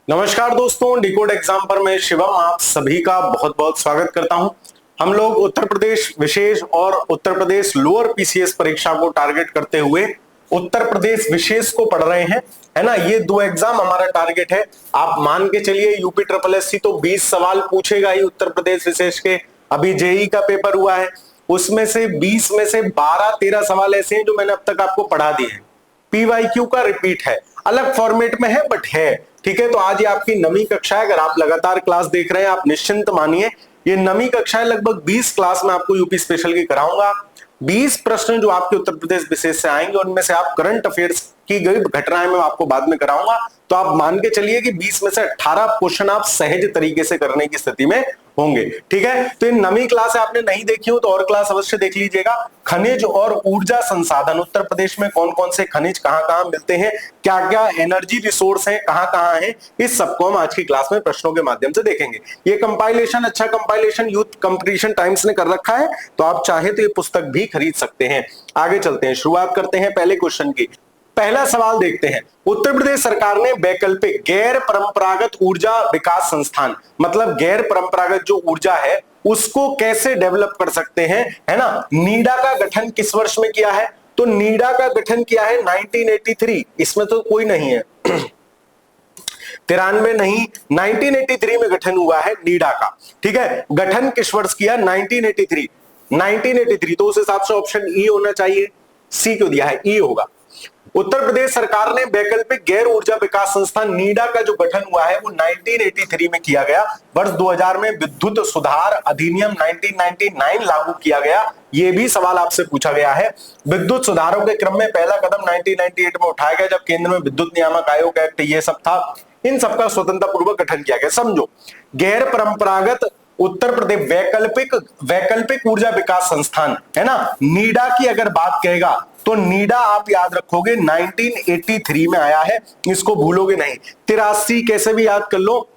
नमस्कार दोस्तों, decode exam पर मैं शिवम आप सभी का बहुत बहुत स्वागत करता हूं। हम लोग उत्तर प्रदेश विशेष और उत्तर प्रदेश लोअर पीसीएस परीक्षा को टारगेट करते हुए उत्तर प्रदेश विशेष को पढ़ रहे हैं, है ना। ये दो एग्जाम हमारा टारगेट है। आप मान के चलिए यूपी ट्रिपल एससी तो 20 सवाल पूछेगा ही उत्तर प्रदेश विशेष के। अभी जेई का पेपर हुआ है, उसमें से 20 में से 12-13 सवाल ऐसे हैं जो मैंने अब तक आपको पढ़ा दिए हैं। पीवाईक्यू का रिपीट है, अलग फॉर्मेट में है बट है। ठीक है, तो आज ये आपकी नवीं कक्षा है। अगर आप लगातार क्लास देख रहे हैं आप निश्चिंत मानिए ये नवीं कक्षा है। लगभग 20 क्लास में आपको यूपी स्पेशल की कराऊंगा। 20 प्रश्न जो आपके उत्तर प्रदेश विशेष से आएंगे उनमें से आप करंट अफेयर्स की गई घटनाएं मैं आपको बाद में कराऊंगा। तो आप मान के चलिए कि 20 में से 18 क्वेश्चन आप सहज तरीके से करने की स्थिति में होंगे। ठीक है, तो ये नवी क्लास आपने नहीं देखी हो तो और क्लास अवश्य देख लीजिएगा। खनिज और ऊर्जा संसाधन, उत्तर प्रदेश में कौन कौन से खनिज कहां कहां मिलते हैं, क्या क्या एनर्जी रिसोर्स हैं, कहां कहां हैं, इस सबको हम आज की क्लास में प्रश्नों के माध्यम से देखेंगे। ये कंपाइलेशन, अच्छा कंपाइलेशन यूथ कंपटीशन टाइम्स ने कर रखा है, तो आप चाहे तो ये पुस्तक भी खरीद सकते हैं। आगे चलते हैं, शुरुआत करते हैं पहले क्वेश्चन की। पहला सवाल देखते हैं। उत्तर प्रदेश सरकार ने वैकल्पिक गैर परंपरागत ऊर्जा विकास संस्थान, मतलब गैर परंपरागत जो ऊर्जा है उसको कैसे डेवलप कर सकते हैं, है ना। नीडा का गठन किस वर्ष में किया है? तो नीडा का गठन किया है 1983। इसमें तो कोई नहीं है 93 नहीं, 1983 में गठन हुआ है नीडा का। ठीक है, गठन किस वर्ष किया? 1983। 1983 तो उस हिसाब से ऑप्शन ई होना चाहिए। सी क्यों दिया है? ई होगा। उत्तर प्रदेश सरकार ने वैकल्पिक गैर ऊर्जा विकास संस्थान नीडा का जो गठन हुआ है वो 1983 में किया गया। वर्ष 2000 में विद्युत सुधार अधिनियम 1999 लागू किया गया। ये भी सवाल आपसे पूछा गया है। विद्युत सुधारों के क्रम में पहला कदम 1998 में उठाया गया जब केंद्र में विद्युत नियामक आयोग एक्ट ये सब था। इन सबका स्वतंत्रता पूर्वक गठन किया गया। समझो, गैर परंपरागत उत्तर प्रदेश वैकल्पिक वैकल्पिक ऊर्जा विकास संस्थान, है ना, नीडा की अगर बात कहेगा तो नीडा आप याद रखोगे 1983 में आया है, इसको भूलोगे नहीं। 83 कैसे भी याद कर लो,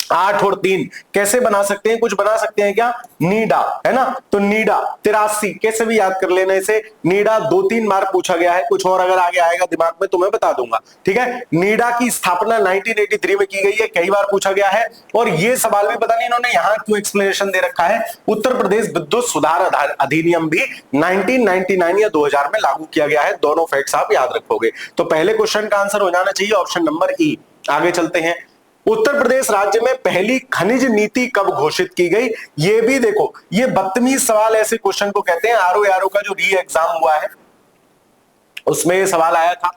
8 और 3 कैसे बना सकते हैं? कुछ बना सकते हैं क्या? नीडा, है ना, तो नीडा 83 कैसे भी याद कर लेने से। नीडा 2-3 बार पूछा गया है, कुछ और अगर आगे आएगा दिमाग में तो मैं बता दूंगा। ठीक है, नीडा की स्थापना 1983 में की गई है, कई बार पूछा गया है। और ये सवाल भी पता नहीं इन्होंने यहां क्यों एक्सप्लेनेशन दे रखा है। उत्तर प्रदेश विद्युत सुधार अधिनियम भी 1999 या 2000 में लागू किया गया है। दोनों फैक्ट्स आप याद रखोगे। तो पहले क्वेश्चन का आंसर हो जाना चाहिए ऑप्शन नंबर ई। आगे चलते हैं। उत्तर प्रदेश राज्य में पहली खनिज नीति कब घोषित की गई? ये भी देखो, ये 32 सवाल ऐसे क्वेश्चन को कहते हैं। आरओ का जो री एग्जाम हुआ है उसमें ये सवाल आया था,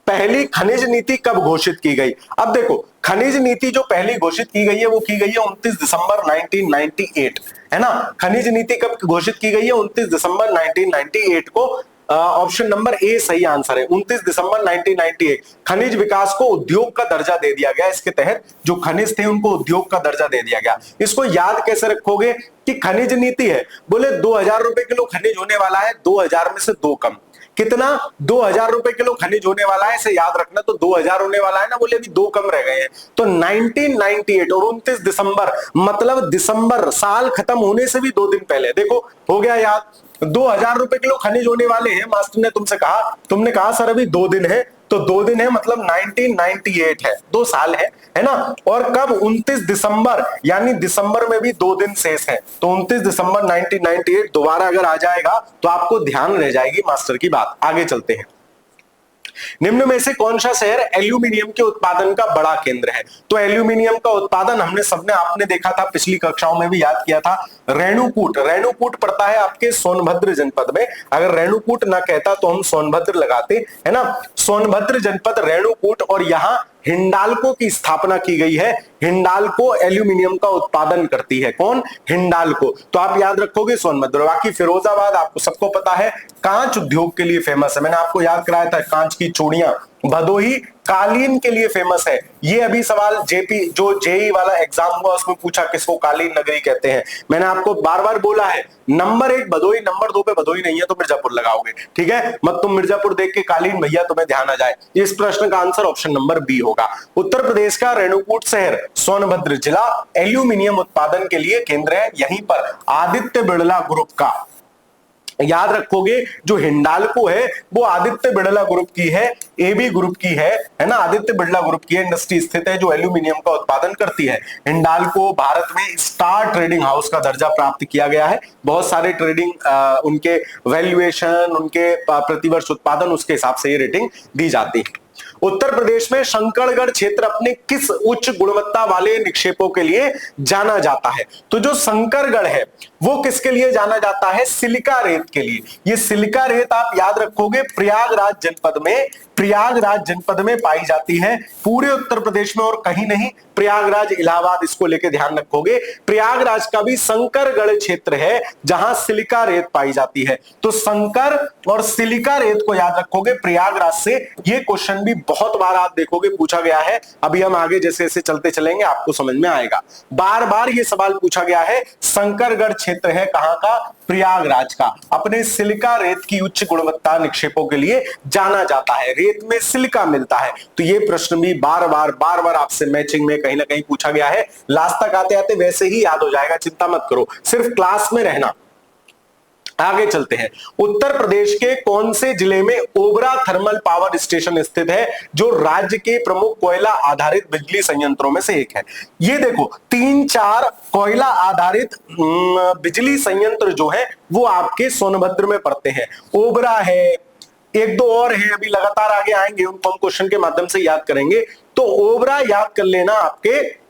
पहली खनिज नीति कब घोषित की गई। अब देखो, खनिज नीति जो पहली घोषित की गई है वो की गई है 29 दिसंबर 1998, है ना। खनिज नीति कब घोषित की गई है? 29 दिसंबर 1998 को। ऑप्शन नंबर ए सही आंसर है। 29 दिसंबर 1998 खनिज विकास को उद्योग का दर्जा दे दिया गया। इसके तहत जो खनिज थे उनको उद्योग का दर्जा दे दिया गया। इसको याद कैसे रखोगे कि खनिज नीति है, बोले 2000 रुपए किलो खनिज होने वाला है, 2000 में से 2 कम। कितना? 2000 रुपए किलो खनिज होने वाला है, इसे याद रखना। तो 2000 होने वाला है ना, बोले अभी 2 कम रह गए हैं। तो 1998 और 29 दिसंबर, मतलब दिसंबर साल खत्म होने से भी 2 दिन पहले, देखो हो गया याद। 2000 रुपए किलो खनिज होने वाले हैं, मास्टर ने तुमसे कहा, तुमने कहा सर अभी 2 दिन है, तो 2 दिन है मतलब 1998 है, 2 साल है ना। और कब? 29 दिसंबर, यानी दिसंबर में भी 2 दिन शेष है। तो 29 दिसंबर 1998 दोबारा अगर आ जाएगा तो आपको ध्यान रह जाएगी मास्टर की बात। आगे चलते हैं। निम्न में से कौन सा शहर एल्यूमिनियम के उत्पादन का बड़ा केंद्र है? तो एल्यूमिनियम का उत्पादन हमने सबने आपने देखा था, पिछली कक्षाओं में भी याद किया था। रेणुकूट, रेणुकूट पड़ता है आपके सोनभद्र जनपद में। अगर रेणुकूट ना कहता तो हम सोनभद्र लगाते, है ना। सोनभद्र जनपद रेणुकूट, और यहाँ हिंडाल्को की स्थापना की गई है। हिंडाल्को एल्यूमिनियम का उत्पादन करती है। कौन? हिंडाल्को। तो आप याद रखोगे सोनभद्र। बाकी फिरोजाबाद आपको सबको पता है कांच उद्योग के लिए फेमस है, मैंने आपको याद कराया था, कांच की चूड़ियां। भदोही कालीन के लिए फेमस है। ये अभी सवाल जेपी जो जेई वाला एग्जाम हुआ उसमें पूछा किसको कालीन नगरी कहते हैं। मैंने आपको बार बार बोला है, नंबर 1 भदोही, नंबर 2 पे भदोही नहीं है तो मिर्जापुर लगाओगे। ठीक है, मत तुम मिर्जापुर देख के कालीन भैया तुम्हें ध्यान आ जाए। इस प्रश्न का आंसर ऑप्शन नंबर बी होगा। उत्तर प्रदेश का रेणुकूट शहर सोनभद्र जिला एल्यूमिनियम उत्पादन के लिए केंद्र है। यहीं पर आदित्य बिड़ला ग्रुप का याद रखोगे जो हिंडाल्को है वो आदित्य बिड़ला ग्रुप की है, एबी ग्रुप की है ना, आदित्य बिड़ला ग्रुप की इंडस्ट्री स्थित है जो एल्यूमिनियम का उत्पादन करती है। हिंडाल्को भारत में स्टार ट्रेडिंग हाउस का दर्जा प्राप्त किया गया है। बहुत सारे ट्रेडिंग उनके वैल्यूएशन, उनके प्रतिवर्ष उत्पादन, उसके हिसाब से ये रेटिंग दी जाती है। उत्तर प्रदेश में शंकरगढ़ क्षेत्र अपने किस उच्च गुणवत्ता वाले निक्षेपों के लिए जाना जाता है? तो जो शंकरगढ़ है वो किसके लिए जाना जाता है? सिलिका रेत के लिए। ये सिलिका रेत आप याद रखोगे प्रयागराज जनपद में पाई जाती है, पूरे उत्तर प्रदेश में और कहीं नहीं। प्रयागराज, इलाहाबाद, इसको लेके ध्यान रखोगे। प्रयागराज का भी शंकरगढ़ क्षेत्र है जहां सिलिका रेत पाई जाती है। तो शंकर और सिलिका रेत को याद रखोगे प्रयागराज से। ये क्वेश्चन भी बहुत बार आप देखोगे पूछा गया है। अभी हम आगे जैसे जैसे चलते चलेंगे आपको समझ में आएगा। बार बार ये सवाल पूछा गया है। शंकरगढ़ क्षेत्र है कहां का? प्रयागराज का। अपने सिलिका रेत की उच्च गुणवत्ता निक्षेपों के लिए जाना जाता है। रेत में सिलिका मिलता है। तो ये प्रश्न भी बार बार आपसे मैचिंग में कहीं ना कहीं पूछा गया है। लास्ट तक आते आते वैसे ही याद हो जाएगा, चिंता मत करो, सिर्फ क्लास में रहना। आगे चलते हैं। उत्तर प्रदेश के कौन से जिले में ओबरा थर्मल पावर स्टेशन स्थित है जो राज्य के प्रमुख कोयला आधारित बिजली संयंत्रों में से एक है? ये देखो 3-4 कोयला आधारित बिजली संयंत्र जो है वो आपके सोनभद्र में पड़ते हैं। ओबरा है, एक दो और है, अभी लगातार आगे आएंगे, उनको हम क्वेश्चन के माध्यम से याद करेंगे। तो ओबरा याद कर लेना आपके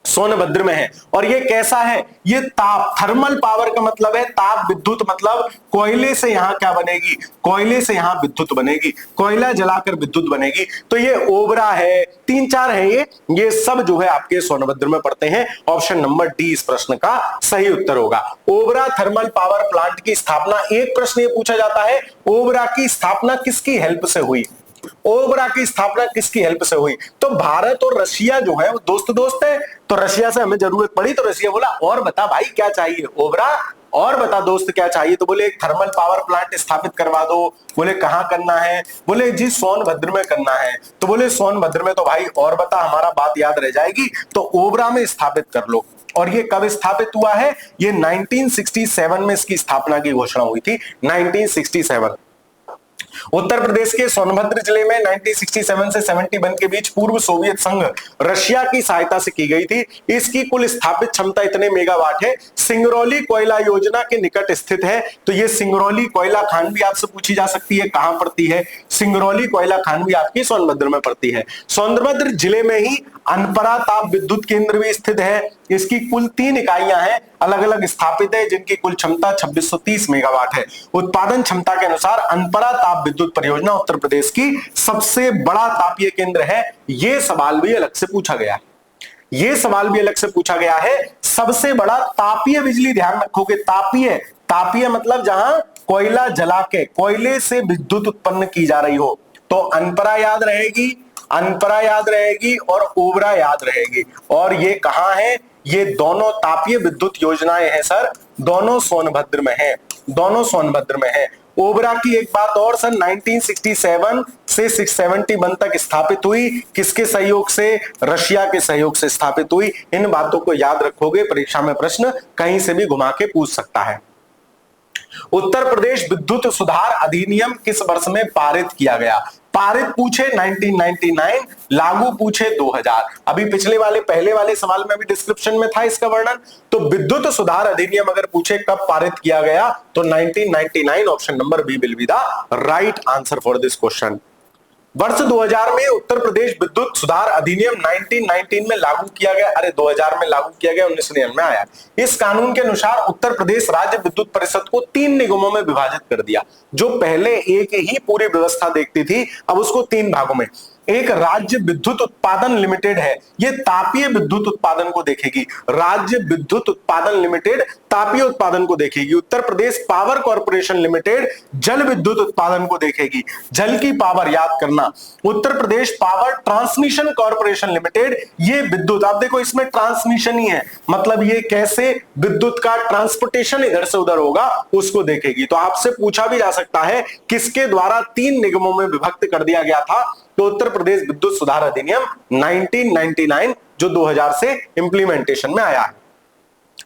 सोनभद्र में है। और ये कैसा है? ये ताप, थर्मल पावर का मतलब है ताप विद्युत, मतलब कोयले से यहां क्या बनेगी? कोयले से यहां विद्युत बनेगी, कोयला जलाकर विद्युत बनेगी। तो ये ओबरा है, 3-4 है, ये सब जो है आपके सोनभद्र में पड़ते हैं। ऑप्शन नंबर डी इस प्रश्न का सही उत्तर होगा। ओबरा थर्मल पावर प्लांट की स्थापना, एक प्रश्न ये पूछा जाता है, ओबरा की स्थापना किसकी हेल्प से हुई? ओबरा की स्थापना किसकी हेल्प से हुई? तो भारत और रशिया जो है वो दोस्त है। तो रशिया से हमें जरूरत पड़ी तो रशिया बोला और बता भाई क्या चाहिए? ओबरा और बता दोस्त क्या चाहिए? तो बोले एक थर्मल पावर प्लांट स्थापित करवा दो। बोले कहां करना है? बोले जी सोनभद्र में करना है। तो बोले सोनभद्र में, तो भाई और बता, हमारा बात याद रह जाएगी, तो ओबरा में स्थापित कर लो। और ये कब स्थापित हुआ है? ये 1967 में इसकी स्थापना की घोषणा हुई थी, 1967। उत्तर प्रदेश के सोनभद्र जिले में 1967 से 71 के बीच पूर्व सोवियत संघ रशिया की सहायता से की गई थी। इसकी कुल स्थापित क्षमता इतने मेगावाट है। सिंगरौली कोयला योजना के निकट स्थित है। तो ये सिंगरौली कोयला खान भी आपसे पूछी जा सकती है, कहां पड़ती है? सिंगरौली कोयला खान भी आपकी सोनभद्र में पड़ती है। सोनभद्र जिले में ही अनपरा ताप विद्युत केंद्र भी स्थित है। इसकी कुल 3 इकाइयां हैं, अलग अलग स्थापित है, जिनकी कुल क्षमता 2630 मेगावाट है। उत्पादन क्षमता के अनुसार अनपरा ताप विद्युत परियोजना उत्तर प्रदेश की सबसे बड़ा तापीय केंद्र है। यह सवाल भी अलग से पूछा गया है। यह सवाल भी अलग से पूछा गया है। सबसे बड़ा तापीय बिजली, ध्यान रखोगे, तापीय मतलब जहां कोयला जला के कोयले से विद्युत उत्पन्न की जा रही हो। तो अनपरा याद रहेगी, अनपरा याद रहेगी और ओबरा याद रहेगी। और ये कहां है? ये दोनों तापीय विद्युत योजनाएं हैं सर, दोनों सोनभद्र में है, दोनों सोनभद्र में है। ओबरा की एक बात और सर, 1967 से 671 तक स्थापित हुई, किसके सहयोग से? रशिया के सहयोग से स्थापित हुई। इन बातों को याद रखोगे, परीक्षा में प्रश्न कहीं से भी घुमा के पूछ सकता है। उत्तर प्रदेश विद्युत सुधार अधिनियम किस वर्ष में पारित किया गया? पारित पूछे 1999, लागू पूछे 2000। अभी पिछले वाले पहले वाले सवाल में भी डिस्क्रिप्शन में था इसका वर्णन। तो विद्युत सुधार अधिनियम अगर पूछे कब पारित किया गया तो 1999, option number B will be the right answer for this question. वर्ष 2000 में उत्तर प्रदेश विद्युत सुधार अधिनियम 1919 में लागू किया गया। अरे 2000 में लागू किया गया, 1999 में आया। इस कानून के अनुसार उत्तर प्रदेश राज्य विद्युत परिषद को 3 निगमों में विभाजित कर दिया। जो पहले एक ही पूरी व्यवस्था देखती थी, अब उसको 3 भागों में। एक राज्य विद्युत उत्पादन लिमिटेड है, ये तापीय विद्युत उत्पादन को देखेगी। राज्य विद्युत उत्पादन लिमिटेड तापीय उत्पादन को देखेगी। Uttar Pradesh power corporation limited जल विद्युत उत्पादन को देखेगी। जल की पावर याद करना। Uttar Pradesh power transmission corporation limited, ये विद्युत, आप देखो इसमें ट्रांसमिशन ही है, मतलब ये कैसे विद्युत का ट्रांसपोर्टेशन इधर से उधर होगा उसको देखेगी। तो आपसे पूछा भी जा सकता है किसके द्वारा 3 निगमों में विभक्त कर दिया गया था? तो उत्तर प्रदेश विद्युत सुधार अधिनियम 1999 जो 2000 से इंप्लीमेंटेशन में आया है।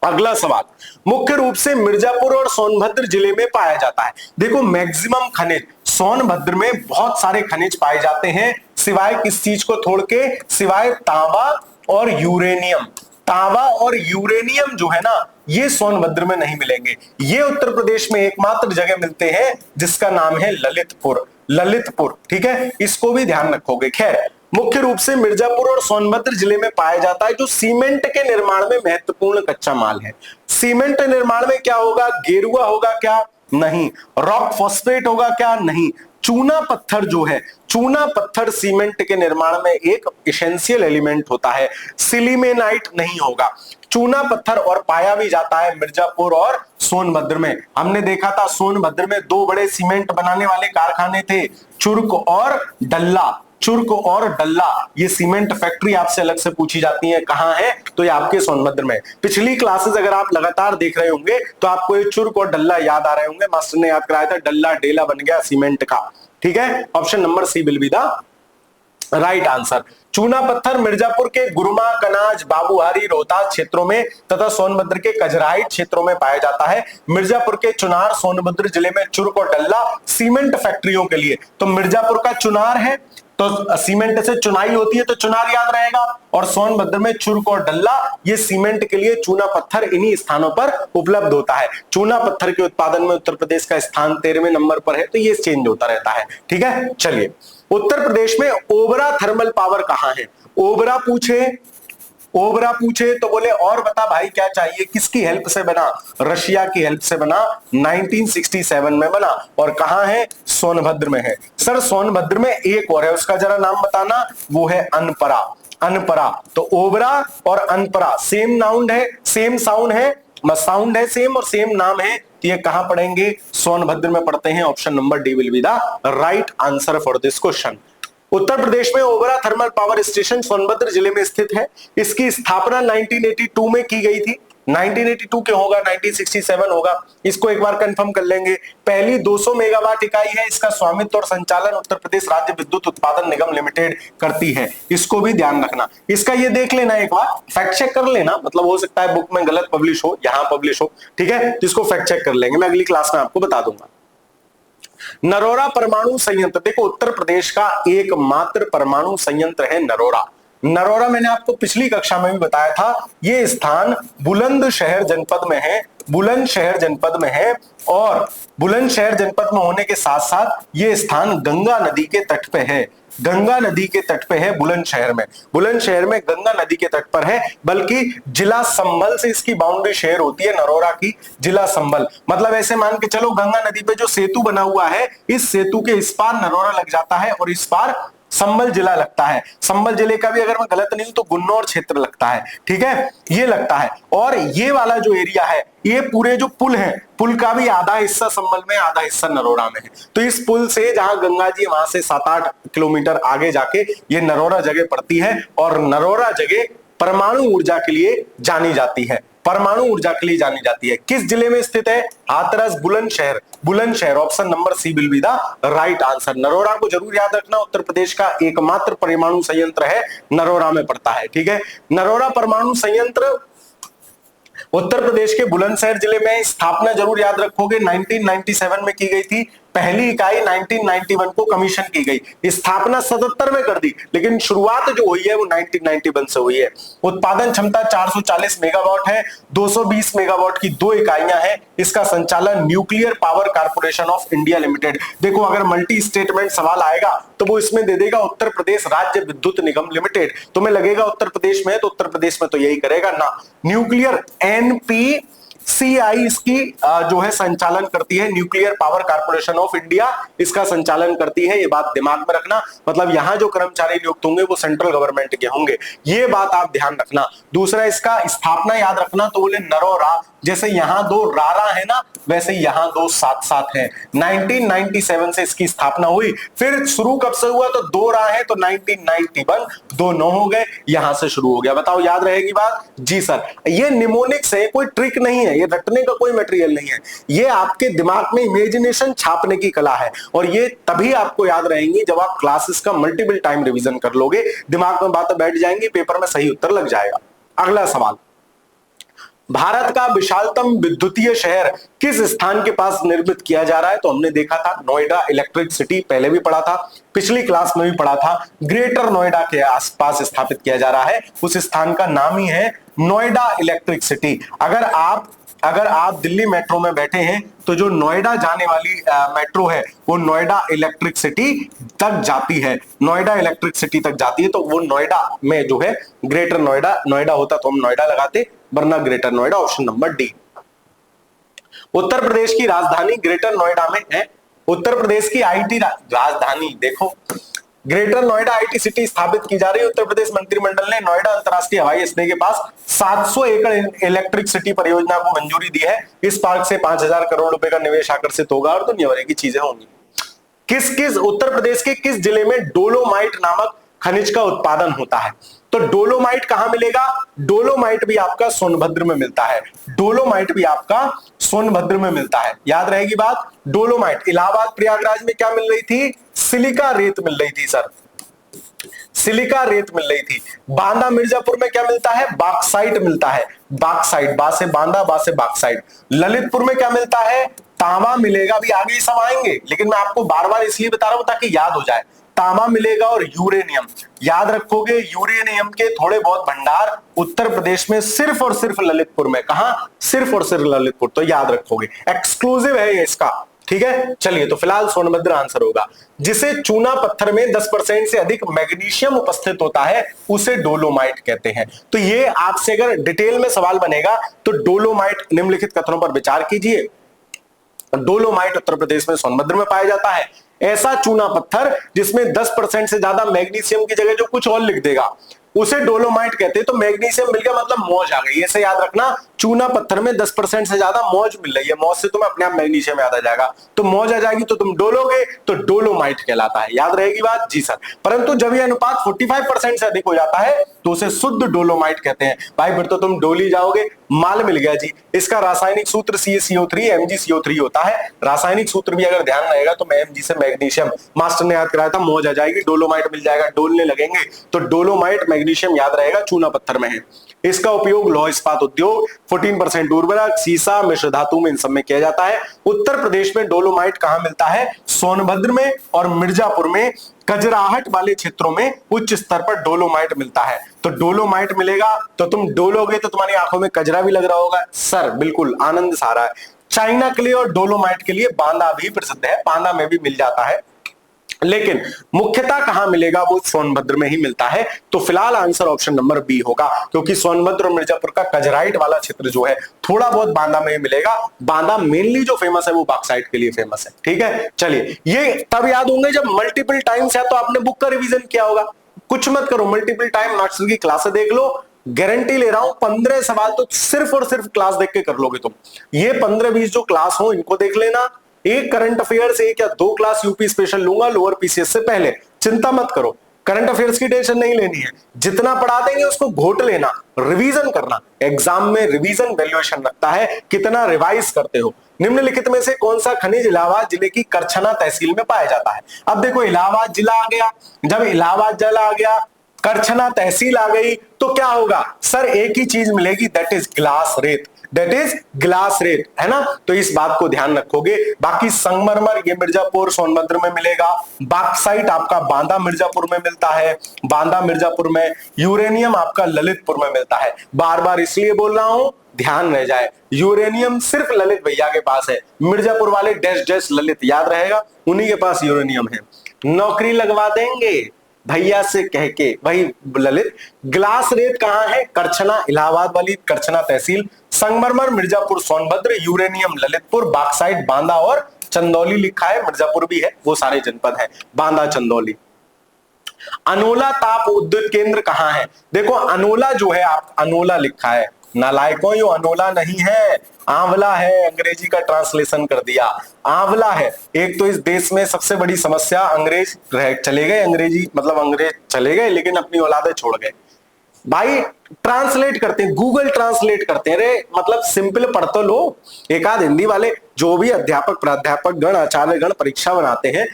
अगला सवाल, मुख्य रूप से मिर्जापुर और सोनभद्र जिले में पाया जाता है। देखो मैक्सिमम खनिज सोनभद्र में बहुत सारे खनिज पाए जाते हैं, सिवाय किस चीज को छोड़ के, सिवाय तांबा और यूरेनियम। तांबा और यूरेनियम जो है ना, ये सोनभद्र में नहीं मिलेंगे। ये उत्तर प्रदेश में एकमात्र जगह मिलते हैं जिसका नाम है ललितपुर। ललितपुर, ठीक है, इसको भी ध्यान रखोगे। खैर, मुख्य रूप से मिर्जापुर और सोनभद्र जिले में पाया जाता है जो सीमेंट के निर्माण में महत्वपूर्ण कच्चा माल है। सीमेंट निर्माण में क्या होगा, गेरुआ होगा क्या, नहीं। रॉक फॉस्फेट होगा क्या, नहीं। चूना पत्थर जो है, चूना पत्थर सीमेंट के निर्माण में एक एसेंशियल एलिमेंट होता है। सिलीमेनाइट नहीं होगा। चूना पत्थर और पाया भी जाता है मिर्जापुर और सोनभद्र में। हमने देखा था सोनभद्र में दो बड़े सीमेंट बनाने वाले कारखाने थे, चुर्क और डल्ला। चुर्क और डल्ला, ये सीमेंट फैक्ट्री आपसे अलग से पूछी जाती है, कहां है, तो ये आपके सोनभद्र में। पिछली क्लासेस अगर आप लगातार देख रहे होंगे तो आपको ये चुर्क और डल्ला याद आ रहे होंगे। मास्टर ने याद कराया था, डल्ला डेला बन गया सीमेंट का। ठीक है, option number C will be the right answer. चूना पत्थर मिर्जापुर के गुरमा, कनाज, बाबूहारी, रोहतास क्षेत्रों में तथा सोनभद्र के कजराइट क्षेत्रों में पाया जाता है। मिर्जापुर के चुनार, सोनभद्र जिले में चुर्क और डल्ला सीमेंट फैक्ट्रियों के लिए। तो मिर्जापुर का चुनार है तो सीमेंट से चुनाई होती है तो चुनार याद रहेगा, और सोनभद्र में चुर्क और डल्ला, ये सीमेंट के लिए चूना पत्थर इन्हीं स्थानों पर उपलब्ध होता है। चूना पत्थर के उत्पादन में उत्तर प्रदेश का स्थान 13वें नंबर पर है, तो ये चेंज होता रहता है। ठीक है, चलिए, उत्तर प्रदेश में ओबरा थर्मल पावर कहां है। ओबरा पूछे तो बोले और बता भाई क्या चाहिए, किसकी हेल्प से बना, रशिया की हेल्प से बना, 1967 में बना, और कहां है, सोनभद्र में है। सर सोनभद्र में एक और है, उसका जरा नाम बताना, वो है अनपरा। अनपरा, तो ओबरा और अनपरा सेम नाउन है, सेम साउंड है, साउंड है सेम और सेम नाम है, तो ये कहां पढ़ेंगे, सोनभद्र में पढ़ते हैं। Option number D will be the right answer for this question. Uttar Pradesh में Obra thermal power station Sonbhadra जिले में स्थित है। इसकी स्थापना 1982 में की गई थी। 1982 क्यों होगा, 1967 होगा, इसको एक बार कंफर्म कर लेंगे। पहली 200 मेगावाट इकाई है, इसका स्वामित्व और संचालन उत्तर प्रदेश राज्य विद्युत उत्पादन निगम लिमिटेड करती है, इसको भी ध्यान रखना। इसका ये देख लेना, एक बार फैक्ट चेक कर लेना, मतलब हो सकता है बुक में गलत पब्लिश हो, यहां पब्लिश हो। ठीक है, तो इसको फैक्ट चेक कर लेंगे, मैं अगली क्लास में आपको बता दूंगा। नरोरा परमाणु संयंत्र, देखो उत्तर प्रदेश का एकमात्र परमाणु संयंत्र है नरोरा। नरोरा मैंने आपको पिछली कक्षा में भी बताया था, ये स्थान बुलंदशहर जनपद में है। बुलंदशहर जनपद में है, और बुलंदशहर जनपद में होने के साथ साथ ये स्थान गंगा नदी के तट पे है। गंगा नदी के तट पे है बुलंदशहर में। बुलंदशहर में गंगा नदी के तट पर है, बल्कि जिला संभल से इसकी बाउंड्री शेयर होती है नरोरा की। जिला संभल मतलब ऐसे मान के चलो, गंगा नदी पे जो सेतु बना हुआ है, इस सेतु के इस पार नरोरा लग जाता है और इस पार संभल जिला लगता है। संभल जिले का भी अगर मैं गलत नहीं हूं तो गुन्नौर क्षेत्र लगता है। ठीक है, ये लगता है, और ये वाला जो एरिया है, ये पूरे जो पुल है, पुल का भी आधा हिस्सा संभल में, आधा हिस्सा नरोरा में है। तो इस पुल से जहां गंगा जी, वहां से 7-8 किलोमीटर आगे जाके ये नरोरा जगह पड़ती है, और नरोरा जगह परमाणु ऊर्जा के लिए जानी जाती है। परमाणु ऊर्जा के लिए जानी जाती है। किस जिले में स्थित है, Hathras, Bulandshahr. Bulandshahr, option number C will be the right answer. Narora को जरूर याद रखना, उत्तर प्रदेश का एकमात्र परमाणु संयंत्र है, नरोरा में पड़ता है। ठीक है, नरोरा परमाणु संयंत्र उत्तर प्रदेश के बुलंदशहर जिले में। स्थापना जरूर याद रखोगे, 1997 में की गई थी। पहली इकाई 1991 को कमीशन की गई। स्थापना 77 में कर दी, लेकिन शुरुआत जो हुई है वो 1991 से हुई है। उत्पादन क्षमता 440 मेगावाट है। 220 मेगावाट की 2 इकाइयां हैं। इसका संचालन nuclear power corporation of India limited. देखो अगर मल्टी स्टेटमेंट सवाल आएगा तो वो इसमें दे देगा उत्तर प्रदेश राज्य विद्युत निगम लिमिटेड। तुम्हें लगेगा उत्तर प्रदेश में, तो उत्तर प्रदेश में तो यही करेगा ना। न्यूक्लियर NPCI इसकी जो है संचालन करती है, nuclear power corporation of India इसका संचालन करती है। ये बात दिमाग में रखना, मतलब यहां जो कर्मचारी नियुक्त होंगे वो सेंट्रल गवर्नमेंट के होंगे, ये बात आप ध्यान रखना। दूसरा, इसका स्थापना याद रखना, तो बोले नरोरा, जैसे यहां 2 रारा है ना, वैसे यहां 2 साथ है। 1997 से इसकी स्थापना हुई। फिर शुरू कब से हुआ, तो 2 रा है तो 1991, 2 9 हो गए, यहां से शुरू हो गया। बताओ याद रहेगी बात? जी सर, ये निमोनिक्स है, कोई ट्रिक नहीं है, ये रटने का कोई मटेरियल नहीं है, ये आपके दिमाग में इमेजिनेशन छापने की कला है, और ये तभी आपको याद रहेंगी जब आप क्लासेस का मल्टीपल टाइम रिवीजन कर लोगे, दिमाग में बातें बैठ जाएंगी, पेपर में सही उत्तर लग जाएगा। अगला सवाल, भारत का विशालतम विद्युतीय शहर किस स्थान के पास निर्मित किया जा रहा है? तो हमने देखा था नोएडा इलेक्ट्रिक सिटी, पहले भी पढ़ा था, पिछली क्लास में भी पढ़ा था। ग्रेटर नोएडा के आसपास स्थापित किया जा रहा है, उस स्थान का नाम ही है नोएडा इलेक्ट्रिक सिटी। अगर आप दिल्ली मेट्रो में बैठे हैं तो जो नोएडा जाने वाली मेट्रो है वो नोएडा इलेक्ट्रिक सिटी तक जाती है, नोएडा इलेक्ट्रिक सिटी तक जाती है। तो वो नोएडा में जो है ग्रेटर नोएडा, नोएडा होता तो हम नोएडा लगाते, वरना greater Noida, option number D. Uttar Pradesh की राजधानी ग्रेटर नोएडा में है। उत्तर प्रदेश की आईटी राजधानी देखो, ग्रेटर नोएडा आईटी सिटी स्थापित की जा रही है। उत्तर प्रदेश मंत्रिमंडल ने नोएडा अंतरराष्ट्रीय हवाई अड्डे के पास 700 एकड़ इलेक्ट्रिक सिटी परियोजना को मंजूरी दी है। इस पार्क से 5000 करोड़ रुपए का निवेश आकर्षित होगा और दुनिया भर की चीजें होंगी। उत्तर प्रदेश के किस जिले में डोलोमाइट नामक खनिज का उत्पादन होता है? तो डोलोमाइट कहां मिलेगा? डोलोमाइट भी आपका सोनभद्र में मिलता है, डोलोमाइट भी आपका सोनभद्र में मिलता है, याद रहेगी बात। डोलोमाइट इलाहाबाद प्रयागराज में क्या मिल रही थी? सिलिका रेत मिल रही थी सर, सिलिका रेत मिल रही थी। बांदा मिर्जापुर में क्या मिलता है? बाक्साइट मिलता है, बाक्साइट, बा से बांदा, बा से बाक्साइट। ललितपुर में क्या मिलता है? तांबा मिलेगा, अभी आगे सब आएंगे, लेकिन मैं आपको बार बार इसलिए बता रहा हूं ताकि याद हो जाए। तांबा मिलेगा और यूरेनियम, याद रखोगे यूरेनियम के थोड़े बहुत भंडार उत्तर प्रदेश में सिर्फ और सिर्फ ललितपुर में। कहां? सिर्फ और सिर्फ ललितपुर, तो याद रखोगे, एक्सक्लूसिव है ये इसका, ठीक है। चलिए, तो फिलहाल सोनभद्र आंसर होगा। जिसे चूना पत्थर में 10% से अधिक मैग्नीशियम उपस्थित होता है उसे डोलोमाइट कहते हैं। तो ये आपसे अगर डिटेल में सवाल बनेगा तो डोलोमाइट निम्नलिखित कथनों पर विचार कीजिए। डोलोमाइट उत्तर प्रदेश में सोनभद्र में पाया जाता है। ऐसा चूना पत्थर जिसमें 10% से ज्यादा मैग्नीशियम की जगह जो कुछ और लिख देगा उसे डोलोमाइट कहते हैं। तो मैग्नीशियम मिल गया मतलब मौज आ गई, ऐसे याद रखना। चूना पत्थर में 10% से ज्यादा मौज मिल रही है, मौज से तुम्हें अपने आप मैग्नीशियम याद आ जाएगा, तो मौज आ जाएगी तो तुम डोलोगे तो डोलोमाइट कहलाता है, याद रहेगी बात जी सर। परंतु जब यह अनुपात 45% से अधिक हो जाता है तो उसे शुद्ध डोलोमाइट कहते हैं। भाई फिर तो तुम डोली जाओगे, माल मिल गया जी। इसका रासायनिक सूत्र CaCO3 MgCO3 होता है। रासायनिक सूत्र भी अगर ध्यान रहेगा तो Mg से मैग्नीशियम, मास्टर ने याद कराया था, मौज आ जाएगी, डोलोमाइट मिल जाएगा, डोलने लगेंगे तो डोलोमाइट मैग्नीशियम याद रहेगा, चूना पत्थर में है। इसका उपयोग लौह इस्पात उद्योग, 14% उर्वरक, सीसा, मिश्र धातु में इन सब में किया जाता है। उत्तर प्रदेश में डोलोमाइट कहां मिलता है? सोनभद्र में और मिर्जापुर में, कजराहट वाले क्षेत्रों में उच्च स्तर पर डोलोमाइट मिलता है। तो डोलोमाइट मिलेगा तो तुम डोलोगे तो तुम्हारी आंखों में कजरा भी लग रहा होगा सर, बिल्कुल आनंद सारा है। चाइना के लिए और डोलोमाइट के लिए बांदा भी प्रसिद्ध है, बांदा में भी मिल जाता है, लेकिन मुख्यतः कहां मिलेगा? वो सोनभद्र में ही मिलता है। तो फिलहाल आंसर ऑप्शन नंबर बी होगा, क्योंकि सोनभद्र और मिर्जापुर का कजराइट वाला क्षेत्र जो है थोड़ा बहुत बांदा में ही मिलेगा। बांदा मेनली जो फेमस है वो बॉक्साइट के लिए फेमस है, ठीक है। चलिए, ये तब याद होंगे जब मल्टीपल टाइम्स है तो आपने बुक का रिवीजन किया होगा। कुछ मत करो, मल्टीपल टाइम मास्टर की क्लास देख लो, गारंटी ले रहा हूं 15 सवाल तो सिर्फ और सिर्फ क्लास देख के कर लोगे तुम। ये 15-20 जो क्लास हो इनको देख लेना, एक करंट अफेयर्स, एक या 2 क्लास यूपी स्पेशल लूंगा लोअर पीसीएस से पहले, चिंता मत करो, करंट अफेयर्स की टेंशन नहीं लेनी है। जितना पढ़ा देंगे उसको घोट लेना, रिवीजन करना। एग्जाम में रिवीजन वैल्यूएशन रखता है, कितना रिवाइज करते हो। निम्नलिखित में से कौन सा खनिज इलाहाबाद जिले की करछना तहसील में पाया जाता है? अब देखो, इलाहाबाद जिला आ गया, जब इलाहाबाद जिला आ गया, करछना तहसील आ गई, तो क्या होगा सर? एक ही चीज मिलेगी, दैट इज ग्लास रेत, दैट इज ग्लास रेत, है ना। तो इस बात को ध्यान रखोगे। बाकी संगमरमर ये मिर्जापुर सोनभद्र में मिलेगा, बॉक्साइट आपका बांदा मिर्जापुर में मिलता है, बांदा मिर्जापुर में। यूरेनियम आपका ललितपुर में मिलता है। बार बार इसलिए बोल रहा हूं, ध्यान रह जाए, यूरेनियम सिर्फ ललित भैया के पास है, मिर्जापुर वाले डैश डैश ललित, याद रहेगा, उन्हीं के पास यूरेनियम है। नौकरी लगवा देंगे भैया से कह के, वही ललित। ग्लास रेत कहां है? करछना, इलाहाबाद वाली करछना तहसील। संगमरमर मिर्जापुर सोनभद्र, यूरेनियम ललितपुर, बॉक्साइट बांदा और चंदौली लिखा है, मिर्जापुर भी है, वो सारे जनपद है, बांदा चंदौली। अनोला ताप विद्युत केंद्र कहां है? देखो, अनोला जो है, आप अनोला लिखा है, नालायकों, यो अनोला नहीं है, आंवला है, अंग्रेजी का ट्रांसलेशन कर दिया, आंवला है। एक तो इस देश में सबसे बड़ी समस्या, अंग्रेज चले गए, अंग्रेजी मतलब अंग्रेज चले गए लेकिन अपनी औलादे छोड़ गए। भाई ट्रांसलेट करते हैं, गूगल ट्रांसलेट करते हैं, रे मतलब सिंपल पढ़ तो लो। एक आध हिंदी वाले जो भी अध्यापक प्राध्यापक गण आचार्य गण परीक्षा बनाते हैं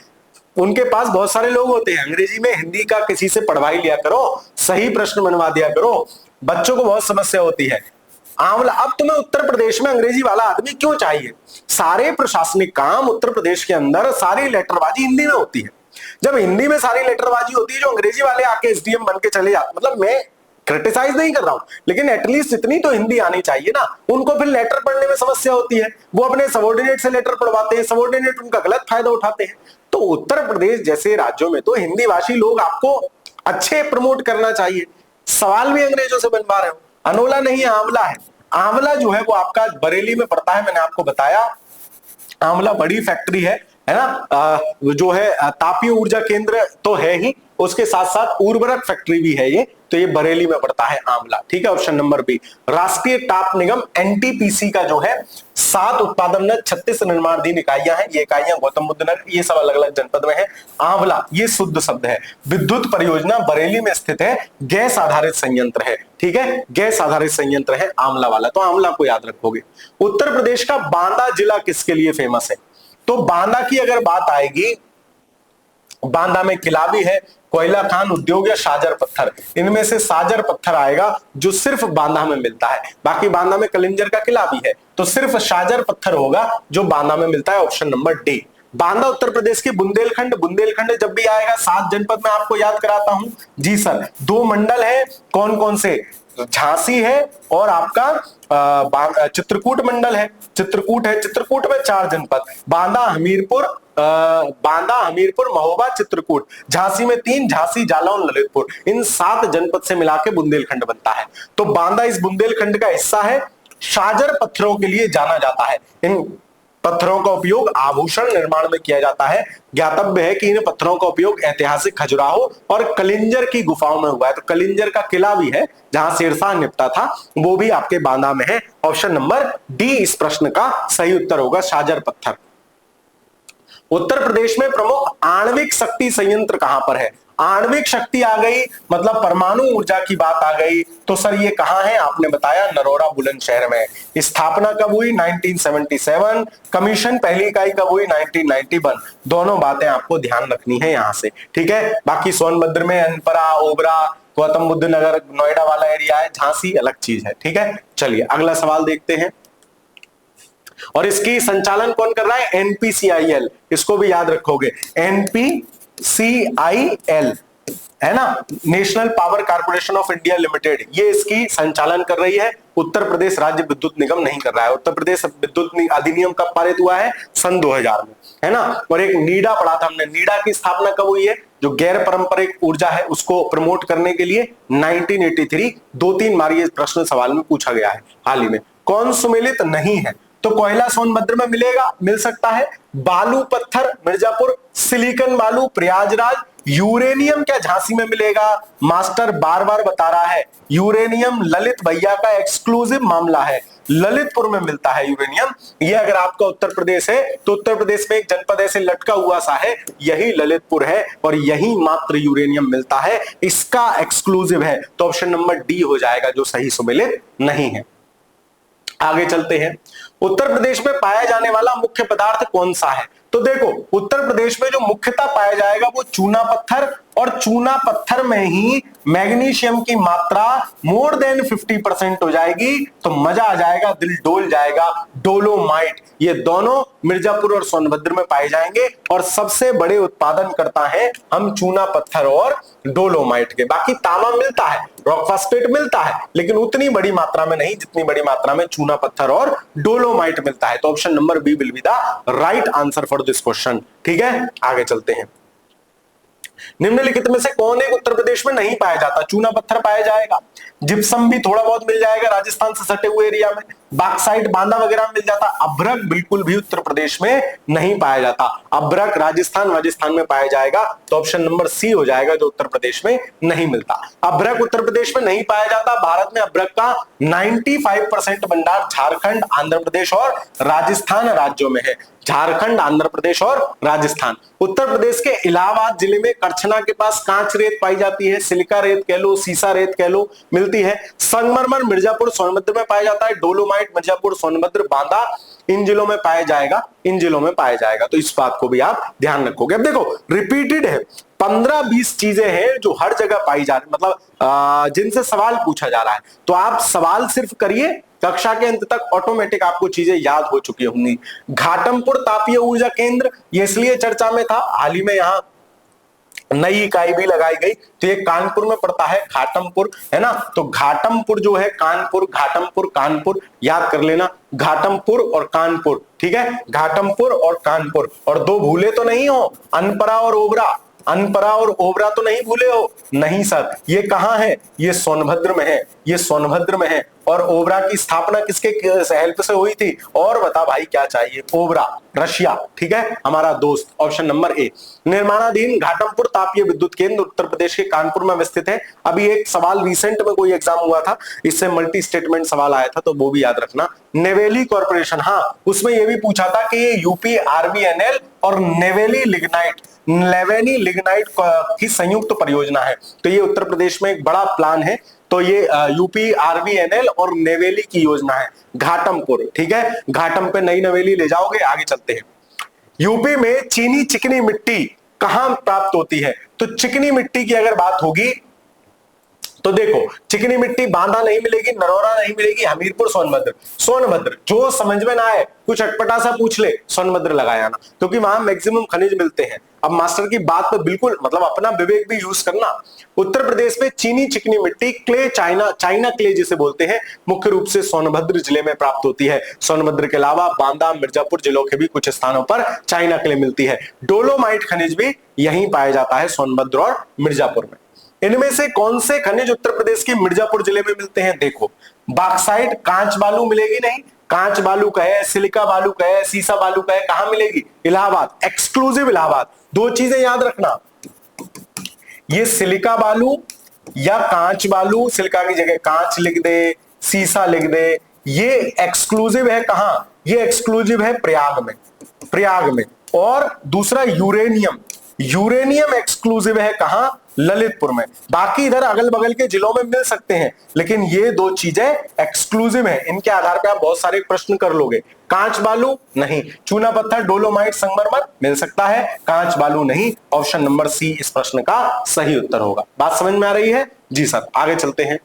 उनके पास बहुत सारे लोग होते हैं, अंग्रेजी में हिंदी का किसी से पढ़वाई लिया करो, सही प्रश्न बनवा दिया करो। बच्चों को बहुत समस्या होती है, आंवला। अब तुम्हें उत्तर प्रदेश में अंग्रेजी वाला आदमी क्यों चाहिए? सारे प्रशासनिक काम उत्तर प्रदेश के अंदर सारी लेटरबाजी हिंदी में होती है। जब हिंदी में सारी लेटरबाजी होती है, जो अंग्रेजी वाले आके एसडीएम बन के चले जाते, मतलब मैं क्रिटिसाइज नहीं कर रहा हूं, लेकिन एटलीस्ट इतनी तो हिंदी आनी चाहिए ना। उनको फिर लेटर पढ़ने में समस्या होती है, वो अपने सबॉर्डिनेट से लेटर पढ़वाते हैं, सबॉर्डिनेट उनका गलत फायदा उठाते हैं। तो उत्तर प्रदेश जैसे राज्यों में तो हिंदी भाषी लोग आपको अच्छे प्रमोट करना चाहिए। सवाल भी अंग्रेजों से बनवा रहे हो। अनोला नहीं, आंवला है। आंवला जो है वो आपका बरेली में पड़ता है, मैंने आपको बताया। आंवला बड़ी फैक्ट्री है ना, जो है तापीय ऊर्जा केंद्र तो है ही, उसके साथ साथ उर्वरक फैक्ट्री भी है ये, तो ये बरेली में पड़ता है आंवला। ठीक है, ऑप्शन नंबर बी। राष्ट्रीय ताप निगम एनटीपीसी का जो है 7 उत्पादन 36 निर्माणाधीन इकाइयां हैं। ये इकाइयां गौतम बुद्ध नगर, ये सब अलग अलग जनपद में है। आंवला ये शुद्ध शब्द है। विद्युत परियोजना बरेली में स्थित है, गैस आधारित संयंत्र है। ठीक है, गैस आधारित संयंत्र है आंवला वाला, तो आंवला को याद रखोगे। उत्तर प्रदेश का बांदा जिला किसके लिए फेमस है? तो बांदा की अगर बात आएगी, बांदा में किला भी है, कोयला खान उद्योग या साजर पत्थर, इनमें से साजर पत्थर आएगा जो सिर्फ बांदा में मिलता है। बाकी बांदा में कलिंजर का किला भी है, तो सिर्फ साजर पत्थर होगा जो बांदा में मिलता है, ऑप्शन नंबर डी। बांदा उत्तर प्रदेश की बुंदेलखंड, बुंदेलखंड जब भी आएगा 7 जनपद में आपको याद कराता हूं जी सर। 2 मंडल है, कौन कौन से? झांसी है और आपका चित्रकूट मंडल है, चित्रकूट है। चित्रकूट में 4 जनपद, बांदा, हमीरपुर, महोबा, चित्रकूट। झांसी में 3, झांसी, जालौन, ललितपुर। इन 7 जनपद से मिलाके बुंदेलखंड बनता है। तो बांदा इस बुंदेलखंड का हिस्सा है। साजर पत्थरों के लिए जाना जाता है। इन पत्थरों का उपयोग आभूषण निर्माण में किया जाता है। ज्ञातव्य है कि इन पत्थरों का उपयोग ऐतिहासिक खजुराहो और कलिंजर की गुफाओं में हुआ है। तो कलिंजर का किला भी है जहां शेरशाह निपटा था, वो भी आपके बांदा में है। ऑप्शन नंबर डी इस प्रश्न का सही उत्तर होगा, साजर पत्थर। उत्तर प्रदेश में प्रमुख आणविक शक्ति संयंत्र कहां पर है? आणविक शक्ति आ गई मतलब परमाणु ऊर्जा की बात आ गई, तो सर ये कहां है? आपने बताया नरोरा बुलंदशहर में। स्थापना कब हुई? 1977। कमीशन पहली इकाई कब हुई? 1991। दोनों बातें आपको ध्यान रखनी है यहां से। ठीक है, बाकी सोनभद्र में अनपरा, ओबरा, गौतम बुद्ध नगर, नोएडा वाला एरिया है, झांसी अलग चीज है। ठीक है, चलिए अगला सवाल देखते हैं। और इसकी संचालन कौन कर रहा है? एनपीसीआईएल, इसको भी याद रखोगे, एनपीसीआईएल है ना, national power corporation of India limited, ये इसकी संचालन कर रही है। उत्तर प्रदेश राज्य विद्युत निगम नहीं कर रहा है। उत्तर प्रदेश विद्युत अधिनियम कब पारित हुआ है? सन 2000 में, है ना। और एक नीडा पढ़ा था हमने, नीडा की स्थापना कब हुई है? जो गैर पारंपरिक ऊर्जा है उसको प्रमोट करने के लिए 1983। 2-3 बार ये प्रश्न सवाल में पूछा गया है हाल ही में। कौन सुमेलित नहीं है? तो कोयला सोनभद्र में मिलेगा, मिल सकता है। बालू पत्थर मिर्जापुर, सिलिकॉन बालू प्रयागराज, यूरेनियम क्या झांसी में मिलेगा? मास्टर बार बार बता रहा है, यूरेनियम ललित भैया का एक्सक्लूसिव मामला है, ललितपुर में मिलता है यूरेनियम। ये अगर आपका उत्तर प्रदेश है तो उत्तर प्रदेश में एक जनपद ऐसे लटका हुआ सा है, यही ललितपुर है, और यही मात्र यूरेनियम मिलता है, इसका एक्सक्लूसिव है। तो ऑप्शन नंबर डी हो जाएगा जो सही सुमेलित नहीं है। आगे चलते हैं। उत्तर प्रदेश में पाया जाने वाला मुख्य पदार्थ कौन सा है? तो देखो, उत्तर प्रदेश में जो मुख्यतः पाया जाएगा वो चूना पत्थर, और चूना पत्थर में ही मैग्नीशियम की मात्रा मोर देन 50% हो जाएगी, तो मजा आ जाएगा, दिल डोल जाएगा। डोलोमाइट, ये दोनों मिर्जापुर और सोनभद्र में पाए जाएंगे, और सबसे बड़े उत्पादन करता है हम चूना पत्थर और डोलोमाइट के। बाकी तांबा मिलता है, रॉक फास्फेट मिलता है, लेकिन उतनी बड़ी मात्रा में नहीं जितनी बड़ी मात्रा में चूना पत्थर और डोलोमाइट मिलता है। तो option number B will be the right answer for this question. ठीक है, आगे चलते हैं। निम्नलिखित में से कौन एक उत्तर प्रदेश में नहीं पाया जाता? चूना पत्थर पाया जाएगा, जिप्सम भी थोड़ा बहुत मिल जाएगा राजस्थान से सटे हुए एरिया में, बॉक्साइट बांदा वगैरह मिल जाता। अभ्रक बिल्कुल भी उत्तर प्रदेश में नहीं पाया जाता, अभ्रक राजस्थान में पाया जाएगा। तो ऑप्शन नंबर सी हो जाएगा जो उत्तर प्रदेश में नहीं मिलता। अभ्रक उत्तर प्रदेश में नहीं पाया जाता। भारत में अभ्रक का 95% भंडार झारखंड, आंध्र प्रदेश और राजस्थान राज्यों में है। झारखंड, आंध्र प्रदेश और राजस्थान। उत्तर प्रदेश के इलाहाबाद जिले में करछना के पास कांच रेत पाई जाती है, सिलिका रेत कह लो, सीसा रेत कह लो, मिलता मिलती है। संगमरमर मिर्जापुर सोनभद्र में पाया जाता है। डोलोमाइट मिर्जापुर सोनभद्र बांदा इन जिलों में पाया जाएगा, इन जिलों में पाया जाएगा। तो इस बात को भी आप ध्यान रखोगे। अब देखो रिपीटेड है, 15-20 चीजें हैं जो हर जगह पाई जा रही, मतलब जिनसे सवाल पूछा जा रहा है। तो आप सवाल सिर्फ करिए, कक्षा के अंत तक ऑटोमेटिक आपको चीजें याद हो चुकी होंगी। घाटमपुर तापीय ऊर्जा केंद्र ये इसलिए चर्चा में था, हाल ही में यहां नई इकाई भी लगाई गई। तो ये कानपुर में पड़ता है, घाटमपुर, है ना। तो घाटमपुर जो है कानपुर, घाटमपुर कानपुर याद कर लेना, घाटमपुर और कानपुर, ठीक है, घाटमपुर और कानपुर। और दो भूले तो नहीं हो, अनपरा और ओबरा, अनपरा और ओबरा तो नहीं भूले हो? नहीं सर, ये कहां है? ये सोनभद्र में है, ये सोनभद्र में है। और ओबरा की स्थापना किसके हेल्प से हुई थी? और बता भाई क्या चाहिए? ओबरा, रशिया, ठीक है, हमारा दोस्त। Option number A. निर्माणाधीन घाटमपुर तापीय विद्युत केंद्र उत्तर प्रदेश के कानपुर में स्थित है। अभी एक सवाल रिसेंट में कोई एग्जाम हुआ था, इससे मल्टी स्टेटमेंट सवाल आया था, तो वो भी याद रखना। नेवेली कॉर्पोरेशन, हाँ उसमें यह भी पूछा था कि ये यूपी आरबीएनएल और नेवेली लिग्नाइट, लेवेनी लिग्नाइट की संयुक्त परियोजना है। तो ये उत्तर प्रदेश में एक बड़ा प्लान है। तो ये यूपी आरबीएनएल और नेवेली की योजना है। घाटमपुर, ठीक है, घाटम पे नई नवेली ले जाओगे। आगे चलते हैं। यूपी में चीनी चिकनी मिट्टी कहां प्राप्त होती है? तो चिकनी मिट्टी की अगर बात होगी तो देखो, चिकनी मिट्टी बांदा नहीं मिलेगी, नरोरा नहीं मिलेगी, हमीरपुर सोनभद्र। सोनभद्र जो समझ में ना आए, कुछ अटपटा सा पूछ ले, सोनभद्र लगाया ना, क्योंकि वहां मैक्सिमम खनिज मिलते हैं। अब मास्टर की बात पे बिल्कुल मतलब अपना विवेक भी यूज करना। उत्तर प्रदेश में चीनी चिकनी मिट्टी क्ले, चाइना क्ले जिसे बोलते हैं, मुख्य रूप से सोनभद्र जिले में प्राप्त होती है। सोनभद्र के अलावा बांदा मिर्जापुर जिलों के भी कुछ स्थानों पर चाइना क्ले मिलती है। डोलोमाइट खनिज भी यहीं पाया जाता है, सोनभद्र और मिर्जापुर में। इनमें से कौन से खनिज उत्तर प्रदेश के मिर्जापुर जिले में मिलते हैं? देखो, बॉक्साइट, कांच बालू मिलेगी नहीं, कांच बालू कहे, सिलिका बालू कहे, सीसा बालू कहे, कहां मिलेगी? इलाहाबाद, एक्सक्लूसिव इलाहाबाद। दो चीजें याद रखना, ये सिलिका बालू या कांच बालू, सिलिका की जगह कांच लिख दे, सीसा लिख दे, ये एक्सक्लूसिव है कहां? ये एक्सक्लूसिव है प्रयाग में, प्रयाग में। और दूसरा यूरेनियम, यूरेनियम एक्सक्लूसिव है कहां? ललितपुर में। बाकी इधर अगल बगल के जिलों में मिल सकते हैं, लेकिन ये दो चीजें एक्सक्लूसिव हैं। इनके आधार पे आप बहुत सारे प्रश्न कर लोगे। कांच बालू नहीं, चूना पत्थर, डोलोमाइट, संगमरमर मिल सकता है, कांच बालू नहीं। ऑप्शन नंबर सी इस प्रश्न का सही उत्तर होगा। बात समझ में आ रही है? जी सर। आगे चलते हैं।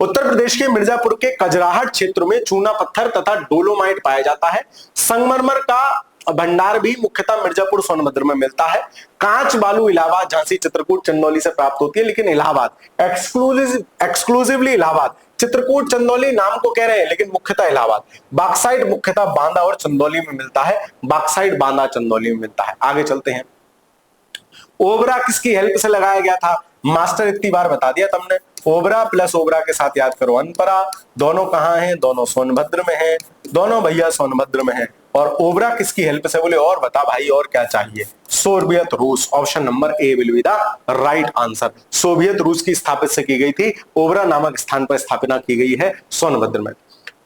उत्तर प्रदेश के मिर्जापुर के कजराहट क्षेत्र में चूना पत्थर तथा डोलोमाइट पाया जाता है। संगमरमर का भंडार भी मुख्यतः मिर्जापुर सोनभद्र में मिलता है। कांच बालू इलाहाबाद, झांसी, चित्रकूट, चंदौली से प्राप्त होती है, लेकिन इलाहाबाद एक्सक्लूसिवली इलाहाबाद। चित्रकूट चंदौली नाम को कह रहे हैं, लेकिन मुख्यतः इलाहाबाद। बॉक्साइट मुख्यतः बांदा और चंदौली में मिलता है, बॉक्साइट बांदा चंदौली में मिलता है। आगे चलते हैं। ओबरा किसकी हेल्प से लगाया गया था? मास्टर इतनी बार बता दिया तुमने। ओबरा प्लस ओबरा के साथ याद करो अनपरा। दोनों कहां हैं? दोनों सोनभद्र में हैं, दोनों भैया सोनभद्र में हैं। और ओबरा किसकी हेल्प से? बोले और बता भाई, और क्या चाहिए? सोवियत रूस। Option number A will be the right answer. Soviet रूस की स्थापित से की गई थी। ओबरा नामक स्थान पर स्थापना की गई है सोनभद्र में।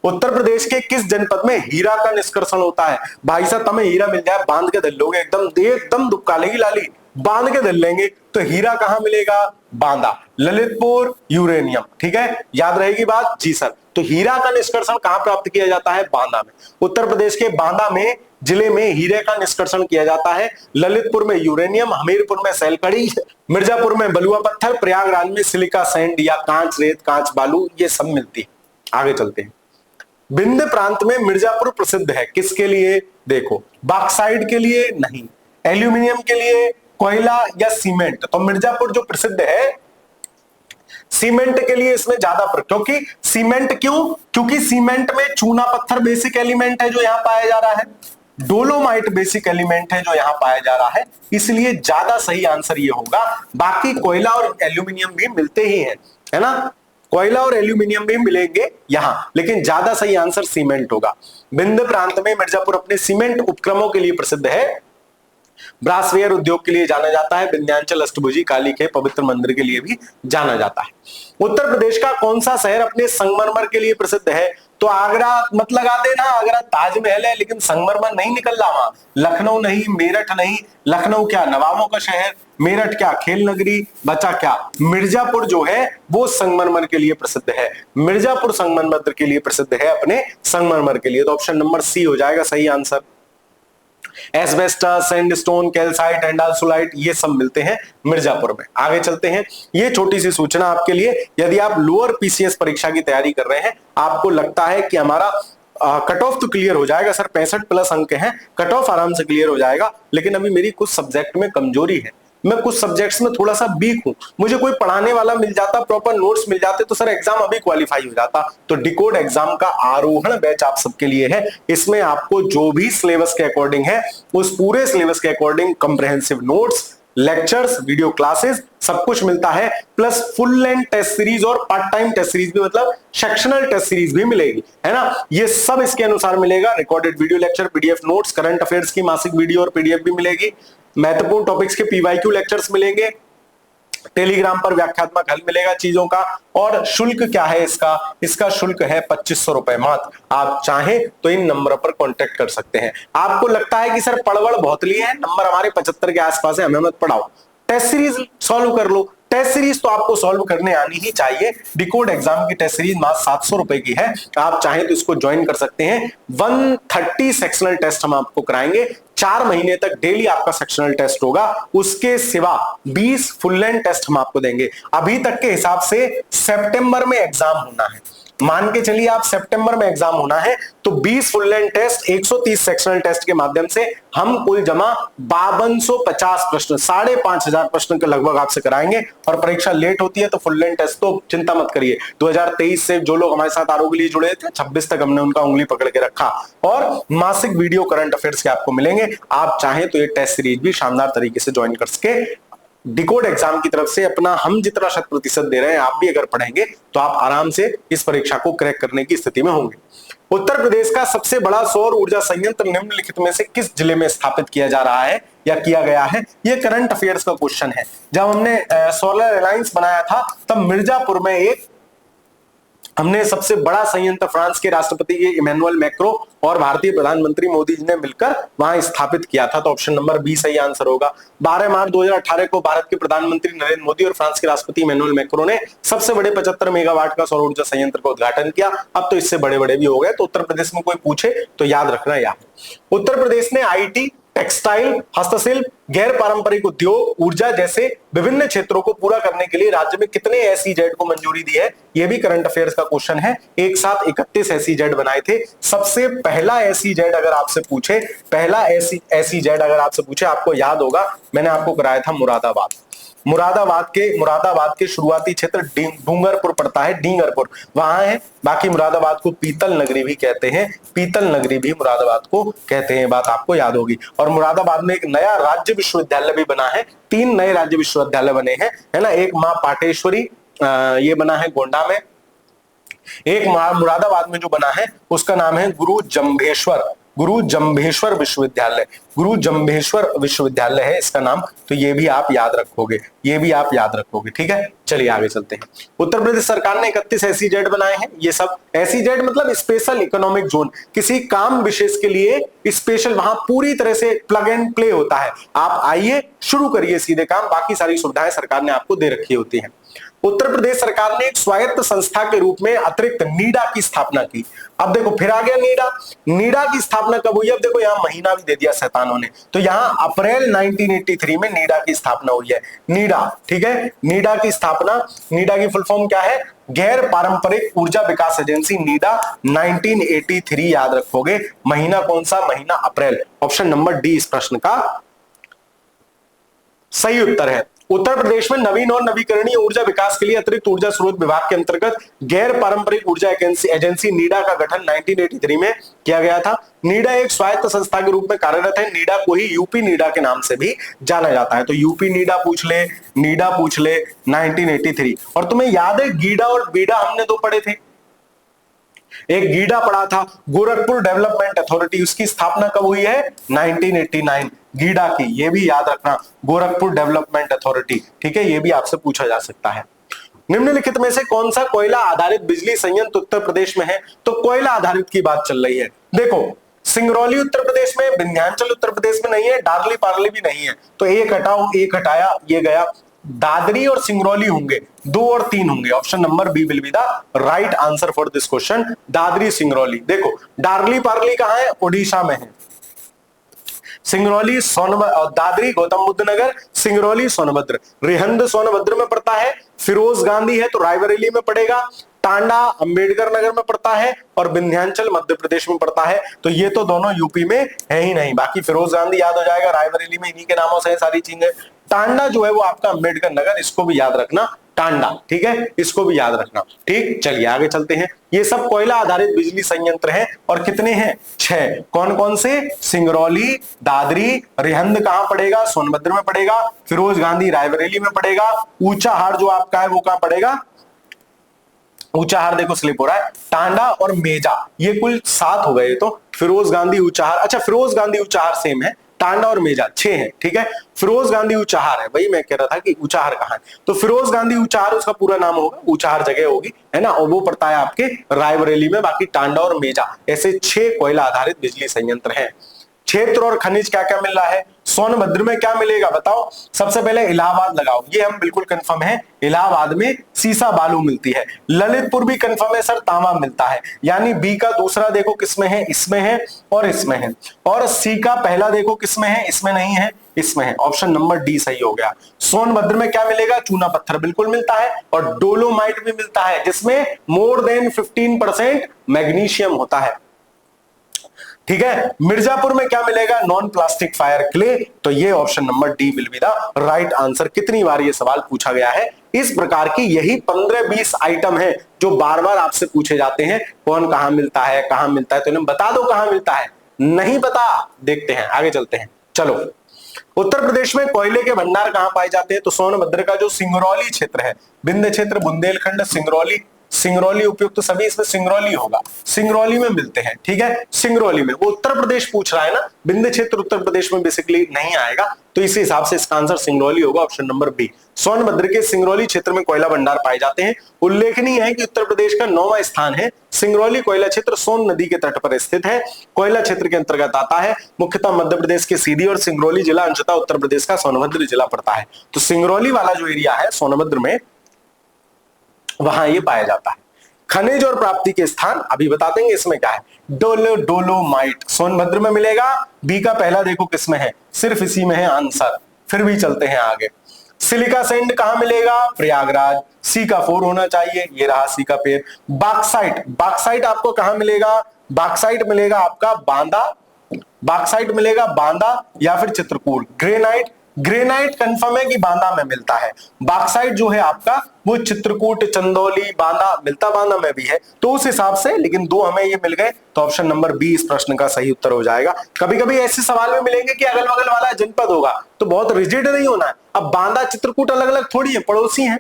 उत्तर प्रदेश के किस जनपद में हीरा का निष्कर्षण होता है? भाई साहब तुम्हें हीरा मिल जाए, बांध के धर लोगे, एकदम दुक्का लेगी लाली, बांध के धर लेंगे। तो हीरा कहां मिलेगा? बांदा, ललितपुर, यूरेनियम, ठीक है, याद रहेगी बात? जी सर। तो हीरा का निष्कर्षण कहां प्राप्त किया जाता है? बांदा में। उत्तर प्रदेश के बांदा में जिले में हीरे का निष्कर्षण किया जाता है। ललितपुर में यूरेनियम, हमीरपुर में सैलकड़ी, मिर्जापुर में बलुआ पत्थर, प्रयागराज में सिलिका सैंड या कांच रेत, कांच बालू, ये सब मिलती है। आगे चलते हैं। विंध्य प्रांत में मिर्जापुर प्रसिद्ध है किसके लिए? देखो, बॉक्साइट के लिए नहीं, एल्यूमिनियम के लिए, कोयला या सीमेंट। तो मिर्जापुर जो प्रसिद्ध है सीमेंट के लिए, इसमें ज्यादा क्योंकि सीमेंट क्यों? क्योंकि सीमेंट में चूना पत्थर बेसिक एलिमेंट है जो यहां पाया जा रहा है, डोलोमाइट बेसिक एलिमेंट है जो यहां पाया जा रहा है, इसलिए ज्यादा सही आंसर ये होगा। बाकी कोयला और एल्यूमिनियम भी मिलते ही हैं, है ना, कोयला और एल्यूमिनियम भी मिलेंगे यहां, लेकिन ज्यादा सही आंसर सीमेंट होगा। विंध्य प्रांत में मिर्जापुर अपने सीमेंट उपक्रमों के लिए प्रसिद्ध है। ब्रासवेयर उद्योग के लिए जाना जाता है। विंध्याचल अष्टभुजी काली के पवित्र मंदिर के लिए भी जाना जाता है। उत्तर प्रदेश का कौन सा शहर अपने संगमरमर के लिए प्रसिद्ध है? तो आगरा मत लगा देना, आगरा ताजमहल है लेकिन संगमरमर नहीं निकल रहा वहां। लखनऊ नहीं, मेरठ नहीं, लखनऊ क्या नवाबों का शहर, मेरठ क्या खेल नगरी, बचा क्या मिर्जापुर जो है वो संगमरमर के लिए प्रसिद्ध है। मिर्जापुर संगमरमर के लिए प्रसिद्ध है, अपने संगमरमर के लिए। तो ऑप्शन नंबर सी हो जाएगा सही आंसर। एस्बेस्टस, सैंडस्टोन, कैल्साइट, एंडालसोलाइट ये सब मिलते हैं मिर्जापुर में। आगे चलते हैं, ये छोटी सी सूचना आपके लिए, यदि आप लोअर पीसीएस परीक्षा की तैयारी कर रहे हैं, आपको लगता है कि हमारा कट ऑफ तो क्लियर हो जाएगा सर, 65 प्लस अंक हैं, कट ऑफ आराम से क्लियर हो जाएगा, लेकिन अभी मेरी कुछ सब्जेक्ट में कमजोरी है, मैं कुछ सब्जेक्ट्स में थोड़ा सा वीक हूं, मुझे कोई पढ़ाने वाला मिल जाता, प्रॉपर नोट्स मिल जाते तो सर एग्जाम अभी क्वालिफाई हो जाता। तो डिकोड एग्जाम का आरोहण बैच आप सबके लिए है। इसमें आपको जो भी सिलेबस के अकॉर्डिंग है उस पूरे सिलेबस के according comprehensive notes, lectures, video classes सब कुछ मिलता है, plus full length test series और पार्ट टाइम टेस्ट सीरीज भी, मतलब सेक्शनल टेस्ट सीरीज भी मिलेगी, है ना। ये सब इसके अनुसार मिलेगा। Recorded video lecture, PDF notes, current affairs की मासिक वीडियो और पीडीएफ भी मिलेगी, महत्वपूर्ण टॉपिक्स के पीवाईक्यू लेक्चर्स मिलेंगे, टेलीग्राम पर व्याख्यात्मक हल मिलेगा चीजों का। और शुल्क क्या है इसका, इसका शुल्क है 2500 रुपए मात्र। आप चाहें तो इन नंबर पर कांटेक्ट कर सकते हैं। आपको लगता है कि सर पड़वड़ बहुत लिए हैं, नंबर हमारे 75 के आसपास है, हमें मत पढ़ाओ, टेस्ट सीरीज सॉल्व कर लो। टेस्ट सीरीज तो आपको सॉल्व करने आनी ही चाहिए। डिकोड एग्जाम की टेस्ट सीरीज मात्र 700 रुपए की है, आप चाहें तो इसको ज्वाइन कर सकते हैं। 130 सेक्शनल टेस्ट हम आपको कराएंगे, 4 महीने तक डेली आपका सेक्शनल टेस्ट होगा, उसके सिवा 20 फुल लेंथ टेस्ट हम आपको देंगे। अभी तक के हिसाब से सितंबर में एग्जाम होना है, मान के चलिए आप सितंबर में एग्जाम होना है, तो 20 full length test, 130 sectional test के माध्यम से हम कुल जमा 5250 प्रश्न, 5500 प्रश्न के लगभग आपसे कराएंगे। और परीक्षा लेट होती है तो फुल लेंथ टेस्ट तो चिंता मत करिए, 2023 से जो लोग हमारे साथ आरोग्य लिए जुड़े थे 26 तक हमने उनका उंगली पकड़ के रखा। और मासिक वीडियो करंट अफेयर्स के आपको मिलेंगे। आप चाहें तो ये टेस्ट सीरीज भी शानदार तरीके से ज्वाइन कर सके। डिकोड एग्जाम की तरफ से अपना हम जितना 100% दे रहे हैं, आप भी अगर पढ़ेंगे तो आप आराम से इस परीक्षा को क्रैक करने की स्थिति में होंगे। उत्तर प्रदेश का सबसे बड़ा सौर ऊर्जा संयंत्र निम्नलिखित में से किस जिले में स्थापित किया जा रहा है या किया गया है? यह करंट अफेयर्स का क्वेश्चन है। जब हमने सोलर अलायंस बनाया था तब मिर्जापुर में एक हमने सबसे बड़ा संयंत्र फ्रांस के राष्ट्रपति इमैनुअल मैक्रो और भारतीय प्रधानमंत्री मोदी जी ने मिलकर वहां स्थापित किया था। तो ऑप्शन नंबर बी सही आंसर होगा। 12 मार्च 2018 को भारत के प्रधानमंत्री नरेंद्र मोदी और फ्रांस के राष्ट्रपति इमैनुअल मैक्रो ने सबसे बड़े 75 मेगावाट का सौर ऊर्जा संयंत्र का उद्घाटन किया। अब तो इससे बड़े बड़े भी हो गए। तो उत्तर प्रदेश में कोई पूछे तो याद रखना याद। उत्तर प्रदेश ने आईटी, टेक्सटाइल, हस्तशिल्प, गैर पारंपरिक उद्योग, ऊर्जा जैसे विभिन्न क्षेत्रों को पूरा करने के लिए राज्य में कितने एसईजेड को मंजूरी दी है? यह भी करंट अफेयर्स का क्वेश्चन है। एक साथ 31 एसईजेड बनाए थे। सबसे पहला एसईजेड अगर आपसे पूछे, पहला एसईजेड अगर आपसे पूछे, आपको याद होगा मैंने आपको कराया था मुरादाबाद। मुरादाबाद के शुरुआती क्षेत्र डूंगरपुर पड़ता है, डींगरपुर वहां है। बाकी मुरादाबाद को पीतल नगरी भी कहते हैं, पीतल नगरी भी मुरादाबाद को कहते हैं, बात आपको याद होगी। और मुरादाबाद में एक नया राज्य विश्वविद्यालय भी बना है, 3 नए राज्य विश्वविद्यालय बने हैं, है ना। एक मां पाटेश्वरी ये बना है गोंडा में, एक मुरादाबाद में जो बना है उसका नाम है गुरु जंभेश्वर विश्वविद्यालय, गुरु जंभेश्वर विश्वविद्यालय है इसका नाम। तो ये भी आप याद रखोगे, ये भी आप याद रखोगे, ठीक है। चलिए आगे चलते हैं। उत्तर प्रदेश सरकार ने 31 एसईजेड बनाए हैं। ये सब एसईजेड मतलब स्पेशल इकोनॉमिक जोन, किसी काम विशेष के लिए स्पेशल, वहां पूरी तरह से प्लग एंड प्ले होता है। आप आइए शुरू करिए सीधे काम, बाकी सारी सुविधाएं सरकार ने आपको दे रखी होती हैं। उत्तर प्रदेश सरकार ने एक स्वायत्त संस्था के रूप में अतिरिक्त नीडा की स्थापना की। अब देखो फिर आ गया नीडा की स्थापना कब हुई? अब देखो यहां महीना भी दे दिया शैतानों ने। तो यहां अप्रैल 1983 में नीडा की स्थापना हुई है। नीडा, ठीक है। नीडा की स्थापना, नीडा की फुल फॉर्म क्या है? गैर पारंपरिक ऊर्जा विकास एजेंसी, नीडा 1983 याद रखोगे। महीना कौन सा? महीना अप्रैल। ऑप्शन नंबर डी इस प्रश्न का सही उत्तर है। उत्तर प्रदेश में नवीन और नवीकरणीय ऊर्जा विकास के लिए अतिरिक्त ऊर्जा स्रोत विभाग के अंतर्गत गैर पारंपरिक ऊर्जा एजेंसी नीडा का गठन 1983 में किया गया था। नीडा एक स्वायत्त संस्था के रूप में कार्यरत है। नीडा को ही यूपी नीडा के नाम से भी जाना जाता है। तो यूपी नीडा पूछ ले, नीडा पूछ ले, 1983। और तुम्हें याद है गीडा और बीडा हमने दो पढ़े थे। एक गीडा पढ़ा था, गोरखपुर डेवलपमेंट अथॉरिटी, उसकी स्थापना कब हुई है? 1989। गीडा की, ये भी याद रखना, गोरखपुर डेवलपमेंट अथॉरिटी, ठीक है। ये भी आपसे पूछा जा सकता है। निम्नलिखित में से कौन सा कोयला आधारित बिजली संयंत्र उत्तर प्रदेश में है? तो कोयला आधारित की बात चल रही है। देखो, सिंगरौली उत्तर प्रदेश में, विंध्याचल उत्तर प्रदेश में नहीं है, डार्ली पार्ली भी नहीं है, तो एक हटाओ, एक हटाया, ये गया। दादरी और सिंगरौली होंगे, 2 और 3 होंगे। Option number B will be the right answer for this question, Dadri Singrauli. देखो, डार्ली पार्ली कहां है? ओडिशा में है। सिंगरौली सोनभद्र, दादरी गौतम बुद्ध नगर, सिंगरौली सोनभद्र। रिहंद सोनभद्र में पड़ता है। फिरोज गांधी है तो रायबरेली में पड़ेगा। टांडा अंबेडकर नगर में पड़ता है और विंध्याचल मध्य प्रदेश में पड़ता है। तो ये तो दोनों यूपी में है ही नहीं। बाकी फिरोज गांधी याद हो जाएगा, रायबरेली में इन्हीं के नामों से है सारी चीजें। टांडा जो है वो आपका अंबेडकर नगर, इसको भी याद रखना, टांडा, ठीक है, इसको भी याद रखना। ठीक, चलिए आगे चलते हैं। ये सब कोयला आधारित बिजली संयंत्र हैं और कितने हैं? 6। कौन कौन से? सिंगरौली, दादरी, रिहंद कहां पड़ेगा? सोनभद्र में पड़ेगा। फिरोज गांधी रायबरेली में पड़ेगा। ऊंचाहार जो आपका है वो कहां पड़ेगा? ऊंचाहार देखो स्लिप हो रहा है। टांडा और मेजा, ये कुल 7 हो गए। तो फिरोज गांधी, ऊंचाहार, अच्छा फिरोज गांधी ऊंचाहार सेम है, टांडा और मेजा 6 है, ठीक है। फिरोज गांधी ऊंचाहार है, वही मैं कह रहा था कि ऊंचाहार कहां है। तो फिरोज गांधी ऊंचाहार उसका पूरा नाम होगा, ऊंचाहार जगह होगी, है ना, और वो पड़ता है आपके रायबरेली में। बाकी टांडा और मेजा ऐसे 6 कोयला आधारित बिजली संयंत्र हैं। क्षेत्र और खनिज क्या क्या मिल रहा है? सोनभद्र में क्या मिलेगा बताओ? सबसे पहले इलाहाबाद लगाओ, ये हम बिल्कुल कंफर्म है, इलाहाबाद में सीसा बालू मिलती है। ललितपुर भी कंफर्म है सर, तांबा मिलता है। यानी बी का दूसरा देखो किसमें है? इसमें है और इसमें है। और सी का पहला देखो किसमें है? इसमें नहीं है, इसमें है। ऑप्शन नंबर डी सही हो गया। सोनभद्र में क्या मिलेगा? चूना पत्थर बिल्कुल मिलता है और डोलोमाइट भी मिलता है, जिसमें मोर देन 15% मैग्नीशियम होता है, ठीक है। मिर्जापुर में क्या मिलेगा? Non plastic fire clay. तो ये option number D will be the right answer. कितनी बार ये सवाल पूछा गया है? इस प्रकार की यही 15-20 आइटम है जो बार बार आपसे पूछे जाते हैं। कौन कहां मिलता है, कहां मिलता है, तो इन्हें बता दो कहां मिलता है। नहीं पता? देखते हैं, आगे चलते हैं। चलो, उत्तर प्रदेश में कोयले के भंडार कहां पाए जाते हैं? तो सोनभद्र का जो सिंगरौली क्षेत्र है, विंध्य क्षेत्र, बुंदेलखंड, सिंगरौली, सिंगरौली उपयुक्त तो सभी, इसमें सिंगरौली होगा, सिंगरौली में मिलते हैं, ठीक है। सिंगरौली में, वो उत्तर प्रदेश पूछ रहा है ना, विंध्य क्षेत्र उत्तर प्रदेश में बेसिकली नहीं आएगा, तो इसी हिसाब से इसका आंसर सिंगरौली होगा, ऑप्शन नंबर बी। सोनभद्र के सिंगरौली क्षेत्र में कोयला भंडार पाए जाते हैं। उल्लेखनीय है कि उत्तर प्रदेश का 9वां स्थान है। सिंगरौली कोयला क्षेत्र सोन नदी के तट पर स्थित है, कोयला क्षेत्र के अंतर्गत आता है। मुख्यतः मध्य प्रदेश के सीधी और सिंगरौली जिला अंशतः उत्तर प्रदेश का सोनभद्र जिला पड़ता है। तो सिंगरौली वाला जो एरिया है सोनभद्र में, वहां ये पाया जाता है। खनिज और प्राप्ति के स्थान अभी बता देंगे, इसमें क्या है? डोलोमाइट सोनभद्र में मिलेगा। बी का पहला देखो किसमें है? सिर्फ इसी में है आंसर। फिर भी चलते हैं आगे। सिलिका सैंड कहां मिलेगा? प्रयागराज। सी का 4 होना चाहिए, ये रहा सी का पेड़। बाक्साइट, बाक्साइट आपको कहां मिलेगा? बाक्साइट मिलेगा आपका बांदा, बाक्साइट मिलेगा बांदा या फिर चित्रकूट। ग्रेनाइट, ग्रेनाइट कंफर्म है कि बांदा में मिलता है। बाक्साइट जो है आपका वो चित्रकूट, चंदौली, बांदा मिलता, बांदा में भी है, तो उस हिसाब से, लेकिन 2 हमें ये मिल गए, तो ऑप्शन नंबर बी इस प्रश्न का सही उत्तर हो जाएगा। कभी कभी ऐसे सवाल में मिलेंगे कि अगल बगल वाला जनपद होगा, तो बहुत रिजिड नहीं होना है। अब बांदा चित्रकूट अलग अलग थोड़ी है, पड़ोसी हैं,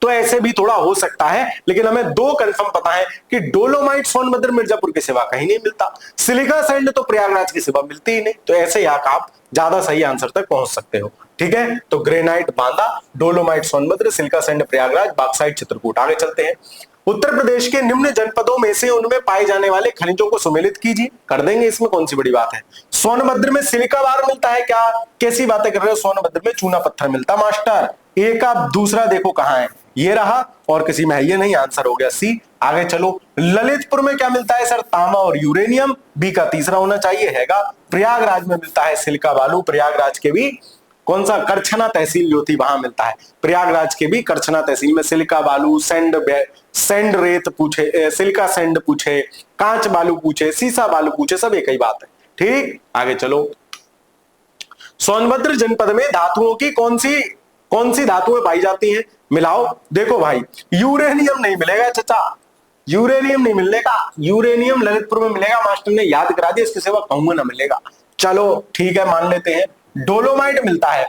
तो ऐसे भी थोड़ा हो सकता है, लेकिन हमें 2 कंफर्म पता है कि डोलोमाइट सोनभद्र मिर्जापुर के सिवा कहीं नहीं मिलता। सिलिका सैंड तो प्रयागराज के सिवा मिलती ही नहीं, तो ऐसे आप ज्यादा सही आंसर तक पहुंच सकते हो, ठीक है। तो granite Banda, dolomite Sonbhadra, silica sand Prayagraj, bauxite Chitrakoot. आगे चलते हैं। उत्तर प्रदेश के निम्न जनपदों में से उनमें पाए जाने वाले खनिजों को सम्मिलित कीजिए। कर देंगे, इसमें कौन सी बड़ी बात है। सोनभद्र में सिलिका बार मिलता है क्या? कैसी बातें कर रहे हो? सोनभद्र में चूना पत्थर मिलता मास्टर। ए का दूसरा देखो कहां है, ये रहा, और किसी में है ये नहीं, आंसर हो गया सी। आगे चलो, ललितपुर में क्या मिलता है सर? तांबा और यूरेनियम। बी का तीसरा होना चाहिए, हैगा। प्रयागराज में मिलता है सिलिका बालू। प्रयागराज के भी कौन सा? करछना तहसील जो थी वहां मिलता है। प्रयागराज के भी करछना तहसील में सिलिका बालू, सैंड रेत पूछे, सिलिका सैंड पूछे, कांच बालू पूछे, सीसा बालू पूछे, सब एक ही बात है, ठीक। आगे चलो, सोनभद्र जनपद में धातुओं की कौन सी धातुएं पाई जाती हैं? मिलाओ। देखो भाई, यूरेनियम नहीं मिलेगा चाचा, यूरेनियम नहीं मिलेगा। यूरेनियम ललितपुर में मिलेगा, मास्टर ने याद करा दिया, इसके सिवा कहूंगा ना मिलेगा। चलो ठीक है, मान लेते हैं। डोलोमाइट मिलता है।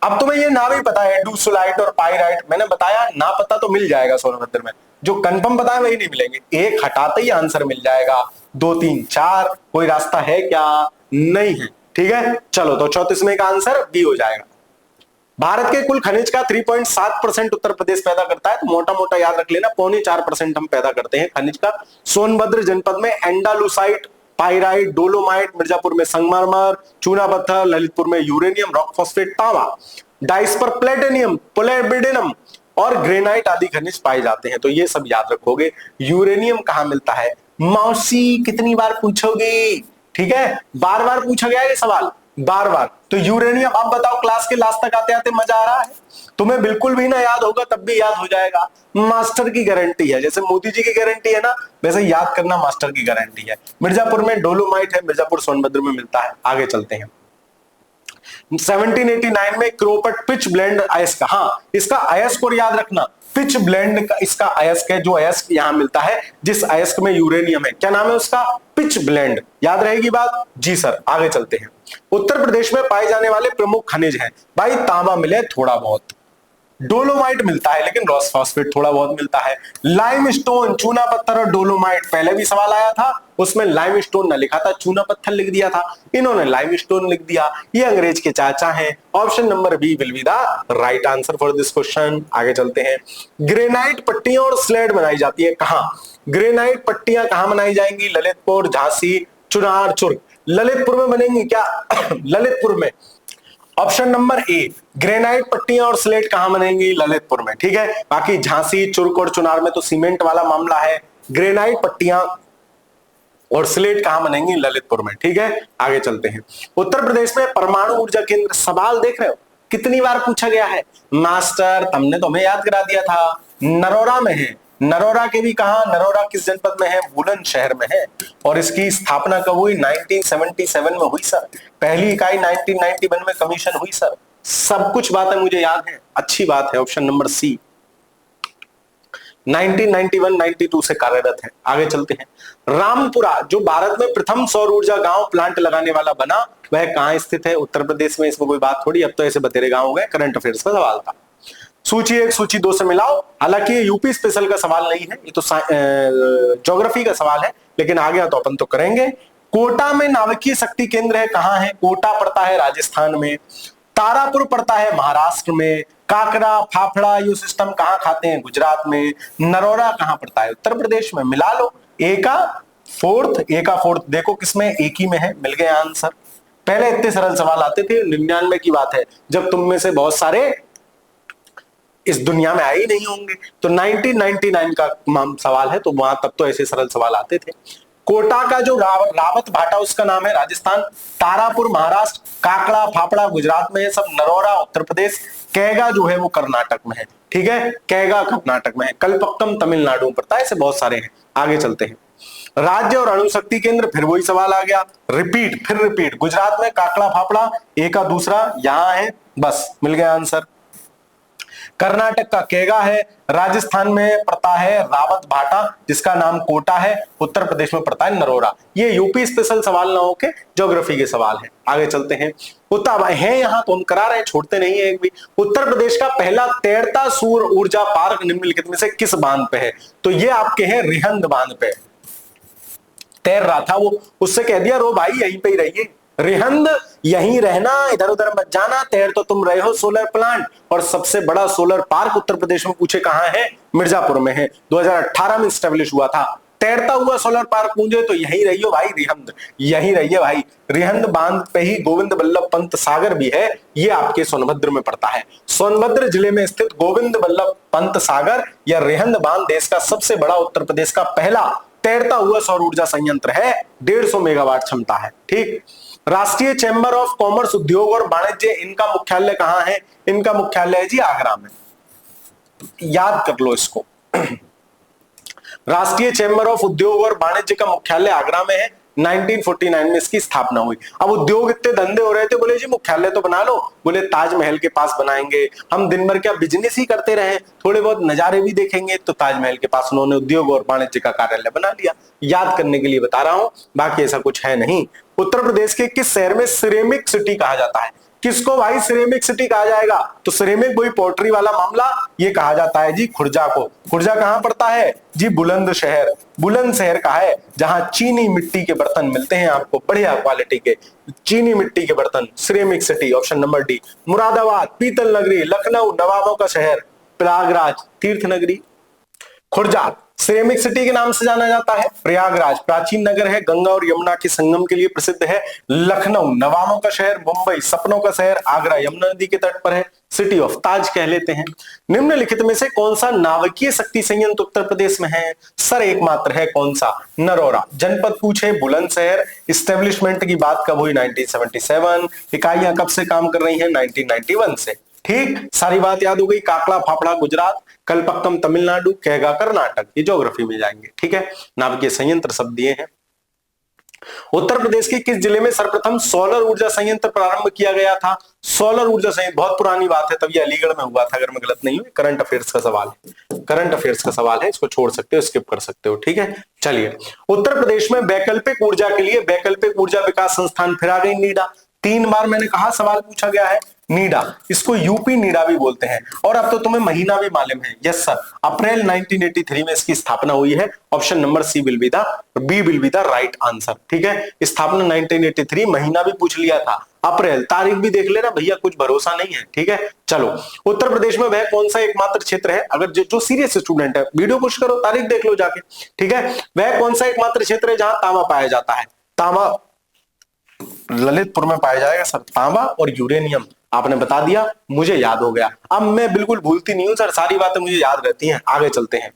अब तुम्हें ये नाम ही पता है, डूसोलाइट और पाइराइट, मैंने बताया ना, पता तो मिल जाएगा सोनभद्र में, जो कंफर्म पता है वही नहीं मिलेंगे। एक हटाते ही आंसर मिल जाएगा, 2 3 4, कोई रास्ता है क्या? नहीं है, ठीक है। चलो, तो 34वें का आंसर बी हो जाएगा। भारत के कुल खनिज का 3.7% उत्तर प्रदेश पैदा करता है, तो मोटा मोटा याद रख लेना 0.4% हम पैदा करते हैं खनिज का। सोनभद्र जनपद में एंडालुसाइट, पाइराइट, डोलोमाइट, मिर्जापुर में संगमरमर, चूना पत्थर, ललितपुर में यूरेनियम, रॉक फॉस्फेट, तांबा, डाइस पर प्लेटिनियम, प्लेटिनम और ग्रेनाइट आदि खनिज पाए जाते हैं। तो ये सब याद रखोगे। यूरेनियम कहां मिलता है? मौसी कितनी बार पूछोगे? ठीक है, बार बार पूछा गया ये सवाल, बार बार। तो यूरेनियम, अब बताओ क्लास के लास्ट तक आते आते मजा आ रहा है? तुम्हें बिल्कुल भी ना याद होगा तब भी याद हो जाएगा, मास्टर की गारंटी है। जैसे मोदी जी की गारंटी है ना, वैसे याद करना मास्टर की गारंटी है। मिर्जापुर में डोलोमाइट है, मिर्जापुर सोनभद्र में मिलता है। आगे चलते हैं। 1789 में क्रोपट पिच ब्लेंड अयस्क, हाँ इसका अयस्क याद रखना, पिच ब्लेंड का इसका अयस्क है, जो अयस्क यहां मिलता है, जिस अयस्क में यूरेनियम है, क्या नाम है उसका? Pitch blend. याद रहेगी बात? जी सर। आगे चलते हैं। उत्तर प्रदेश में पाए जाने वाले प्रमुख खनिज हैं, भाई तांबा मिले थोड़ा बहुत, डोलोमाइट मिलता है लेकिन रॉस फॉस्फेट थोड़ा बहुत मिलता है, लाइमस्टोन, चूना पत्थर और डोलोमाइट। पहले भी सवाल आया था, उसमें लाइमस्टोन न लिखा था, चूना पत्थर लिख दिया था, इन्होंने लाइमस्टोन लिख दिया। ये अंग्रेज के चाचा हैं। Option number B will be the right answer for this question. आगे चलते हैं। ग्रेनाइट पट्टियां और स्लेट बनाई जाती है कहां? ग्रेनाइट पट्टियां कहां बनाई जाएंगी? ललितपुर, झांसी, चुनार, चुर्क। ललितपुर में बनेंगी क्या? ललितपुर में। ऑप्शन नंबर ए, ग्रेनाइट पट्टियां और स्लेट कहां बनेंगी? ललितपुर में। ठीक है, बाकी झांसी, चुर्क और चुनार में तो सीमेंट वाला मामला है। ग्रेनाइट पट्टियां और स्लेट कहां बनेंगी? ललितपुर में। ठीक है, आगे चलते हैं। उत्तर प्रदेश में परमाणु ऊर्जा केंद्र, सवाल देख रहे हो कितनी बार पूछा गया है? मास्टर हमने तो हमें याद करा दिया था, नरोरा में है। नरोरा के भी कहा, नरोरा किस जनपद में है? बुलंदशहर में है। और इसकी स्थापना कब हुई? 1977 में हुई सर। पहली इकाई 1991 में कमीशन हुई सर। सब कुछ बातें मुझे याद है, अच्छी बात है। ऑप्शन नंबर सी 1991-92 से कार्यरत है। आगे चलते हैं। रामपुरा जो भारत में प्रथम सौर ऊर्जा गांव प्लांट लगाने वाला बना, वह कहां स्थित है? उत्तर प्रदेश में। इसमें कोई बात थोड़ी, अब तो ऐसे बतेरे गांव हो गए। करंट अफेयर्स का सवाल था। सूची 1 सूची 2 से मिलाओ। हालांकि ये यूपी स्पेशल का सवाल नहीं है, ये तो ज्योग्राफी का सवाल है, लेकिन आ गया तो अपन तो करेंगे। कोटा में नाभिकीय शक्ति केंद्र है, कहां है? कोटा पड़ता है राजस्थान में। तारापुर पड़ता है महाराष्ट्र में। काकरा, फाफड़ा ये सिस्टम कहां खाते हैं? गुजरात में। नरोरा कहां पड़ता है? उत्तर प्रदेश में। मिला लो। ए का फोर्थ देखो किसमें? एक ही में है। मिल गए आंसर। पहले इतने सरल सवाल आते थे, 99 की बात है, जब तुम में से बहुत सारे इस दुनिया में आए ही नहीं होंगे। तो 1999 का सवाल है, तो वहां तब तो ऐसे सरल सवाल आते थे। कोटा का जो रावत भाटा उसका नाम है राजस्थान। तारापुर महाराष्ट्र। काकड़ा फाफड़ा गुजरात में है सब। नरोरा उत्तर प्रदेश। कैगा जो है वो कर्नाटक में है। ठीक है, कैगा कर्नाटक में है। कलपक्कम तमिलनाडु में पड़ता है। ऐसे बहुत सारे हैं। आगे चलते हैं। राज्य और अणुशक्ति केंद्र, फिर वही सवाल आ गया। रिपीट। गुजरात में काकड़ा फाफड़ा, एक का दूसरा यहां है, बस मिल गया आंसर। कर्नाटक का केगा है। राजस्थान में पड़ता है रावत भाटा जिसका नाम कोटा है। उत्तर प्रदेश में पड़ता है नरोरा। ये यूपी स्पेशल सवाल ना होके ज्योग्राफी के सवाल है। आगे चलते हैं। उत्तर है यहां तो हम करा रहे हैं, छोड़ते नहीं है एक भी। उत्तर प्रदेश का पहला तैरता सौर ऊर्जा पार्क निम्नलिखित में से किस बांध पे है? तो ये आपके है रिहंद बांध पे तैर रहा था वो, उससे कह दिया रो भाई यहीं पे ही रहिए, रिहंद यहीं रहना, इधर उधर मत जाना, तैर तो तुम रहे हो सोलर प्लांट। और सबसे बड़ा सोलर पार्क उत्तर प्रदेश में पूछे कहां है? मिर्जापुर में है। 2018 में स्टैब्लिश हुआ था। तैरता हुआ सोलर पार्क पूछे तो यहीं रहियो भाई, रिहंद यहीं रहिए भाई। रिहंद बांध पे ही गोविंद बल्लभ पंत सागर भी है, ये आपके सोनभद्र में पड़ता है। सोनभद्र जिले में स्थित गोविंद बल्लभ पंत सागर या रिहंद बांध देश का सबसे बड़ा उत्तर प्रदेश का पहला तैरता हुआ सौर ऊर्जा संयंत्र है। 150 मेगावाट क्षमता है। ठीक। राष्ट्रीय चैंबर ऑफ कॉमर्स, उद्योग और वाणिज्य, इनका मुख्यालय कहां है? इनका मुख्यालय है जी आगरा में। याद कर लो इसको। राष्ट्रीय चैंबर ऑफ उद्योग और वाणिज्य का मुख्यालय आगरा में है। 1949 में इसकी स्थापना हुई। अब उद्योग इतने धंधे हो रहे थे, बोले जी मुख्यालय तो बना लो। बोले ताजमहल के पास बनाएंगे, हम दिन भर क्या बिजनेस ही करते रहे, थोड़े बहुत नजारे भी देखेंगे। तो ताजमहल के पास उन्होंने उद्योग और वाणिज्य का कार्यालय बना लिया। याद करने के लिए बता रहा हूं, बाकी ऐसा कुछ है नहीं। उत्तर प्रदेश के किस शहर में सिरेमिक सिटी कहा जाता है? किसको भाई सिरेमिक सिटी कहा जाएगा? तो सिरेमिक वही पोर्ट्री वाला मामला, ये कहा जाता है जी खुर्जा को। खुर्जा कहां पड़ता है जी? बुलंदशहर। बुलंदशहर का है जहां चीनी मिट्टी के बर्तन मिलते हैं आपको, बढ़िया क्वालिटी के चीनी मिट्टी के बर्तन। Ceramic city option number D. Moradabad पीतल नगरी, लखनऊ नवाबों का शहर, प्रयागराज तीर्थ नगरी। खुर्जा सिरेमिक सिटी के नाम से जाना जाता है। प्रयागराज प्राचीन नगर है, गंगा और यमुना के संगम के लिए प्रसिद्ध है। लखनऊ नवाबों का शहर, मुंबई सपनों का शहर, आगरा यमुना नदी के तट पर है, सिटी ऑफ ताज कह लेते हैं। निम्नलिखित में से कौन सा नाभिकीय शक्ति संयंत्र उत्तर प्रदेश में है? सर एकमात्र है, कौन सा? नरोरा। जनपद पूछे बुलंदशहर। इस्टेब्लिशमेंट की बात कब हुई? 1977। इकाइयां कब से काम कर रही हैं? 1991 से। ठीक, सारी बात याद हो गई। काकड़ा फाफड़ा गुजरात, कलपक्कम तमिलनाडु, कहगा कर्नाटक, ये ज्योग्राफी में जाएंगे। ठीक है, नाभिकीय संयंत्र शब्द दिए हैं। उत्तर प्रदेश के किस जिले में सर्वप्रथम सोलर ऊर्जा संयंत्र प्रारंभ किया गया था? सोलर ऊर्जा संयंत्र बहुत पुरानी बात है, तब ये अलीगढ़ में हुआ था अगर मैं गलत नहीं हूं। करंट अफेयर्स का सवाल है, करंट अफेयर्स का सवाल है, इसको छोड़ सकते हो, स्किप कर सकते हो। ठीक है, चलिए। उत्तर प्रदेश में वैकल्पिक ऊर्जा के लिए वैकल्पिक ऊर्जा विकास संस्थान फिर आ गई नीडा। 3 बार मैंने कहा सवाल पूछा गया है नीडा, इसको यूपी नीडा भी बोलते हैं। और अब तो तुम्हें महीना भी मालूम है। यस सर, अप्रैल 1983 में इसकी स्थापना हुई है। Option number C will be the B will be the right answer. ठीक है, स्थापना 1983, महीना भी पूछ लिया था, अप्रैल, तारीख भी देख लेना भैया, कुछ भरोसा नहीं है। ठीक है, चलो। उत्तर प्रदेश में वह कौन सा एकमात्र क्षेत्र है? अगर जो सीरियस स्टूडेंट है वीडियो पुश करो, तारीख देख लो जाके। ठीक है, वह कौन सा एकमात्र क्षेत्र है जहां तांबा पाया जाता है? तांबा ललितपुर में पाया जाएगा सर। तांबा और यूरेनियम आपने बता दिया, मुझे याद हो गया। अब मैं बिल्कुल भूलती नहीं हूं सर, सारी बातें मुझे याद रहती हैं। आगे चलते हैं,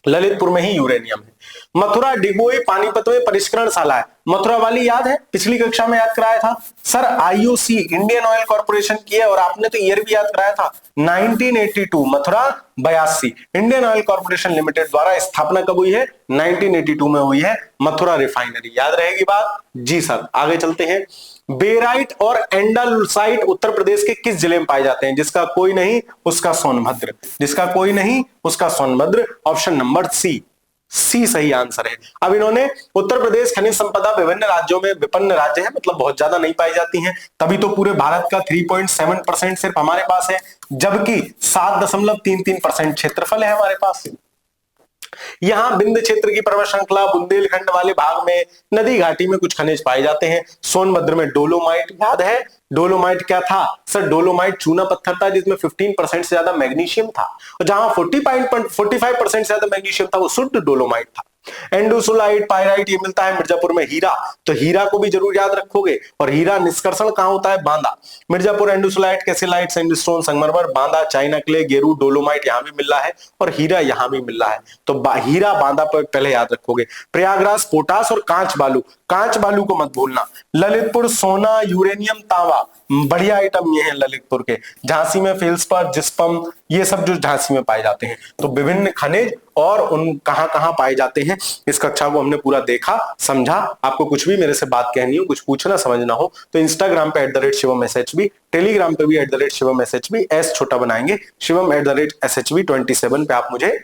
ललितपुर में ही यूरेनियम है। मथुरा डिगबोई पानीपत में परिष्करणशाला है। मथुरा वाली याद है, पिछली कक्षा में याद कराया था sir. IOC Indian oil corporation की है, और आपने तो ईयर भी याद कराया था 1982। Mathura 82। Indian oil corporation limited द्वारा स्थापना कब हुई है? 1982 में हुई है। मथुरा रिफाइनरी, याद रहेगी बात जी सर। आगे चलते हैं। बेराइट और एंडालुसाइट उत्तर प्रदेश के किस जिले में पाए जाते हैं? जिसका कोई नहीं उसका सोनभद्र, जिसका कोई नहीं उसका सोनभद्र। ऑप्शन नंबर सी, सी सही आंसर है। अब इन्होंने उत्तर प्रदेश खनिज संपदा विभिन्न राज्यों में विपन्न राज्य है, मतलब बहुत ज्यादा नहीं पाई जाती हैं, तभी तो पूरे भारत का 3.7% सिर्फ हमारे पास है, जबकि 7.33% क्षेत्रफल है हमारे पास। यहां बिंद क्षेत्र की पर्वत श्रृंखला, बुंदेलखंड वाले भाग में, नदी घाटी में कुछ खनिज पाए जाते हैं। सोनभद्र में डोलोमाइट, याद है डोलोमाइट क्या था सर? डोलोमाइट चूना पत्थर था जिसमें 15% से ज्यादा मैग्नीशियम था, और जहां 45% से ज्यादा मैग्नीशियम था वो शुद्ध डोलोमाइट था। एंडोसोलाइट, पायराइट ये मिलता है मिर्जापुर में। हीरा, तो हीरा को भी जरूर याद रखोगे। और हीरा निष्कर्षण कहां होता है? बांदा। मिर्जापुर एंडोसोलाइट, कैसेलाइट, सैंडस्टोन, संगमरमर, बांदा चाइना क्ले, गेरू, डोलोमाइट यहां भी मिल रहा है, और हीरा यहां भी मिल रहा है। तो हीरा बांदा पर पहले याद रखोगे। प्रयागराज पोटास और कांच बालू, कांच बालू को मत भूलना। ललितपुर सोना, यूरेनियम, तांबा, बढ़िया आइटम ये है ललितपुर के। झांसी में फेल्सपार, जिस्पम, ये सब जो झांसी में पाए जाते हैं। तो विभिन्न खनिज और उन कहां कहां पाए जाते हैं, इस कक्षा को हमने पूरा देखा, समझा। आपको कुछ भी मेरे से बात कहनी हो, कुछ पूछना समझना हो, तो इंस्टाग्राम पे @शिवम SHB, टेलीग्राम पे भी @शिवम SHB, एस छोटा बनाएंगे, शिवम @SHB27 पे आप मुझे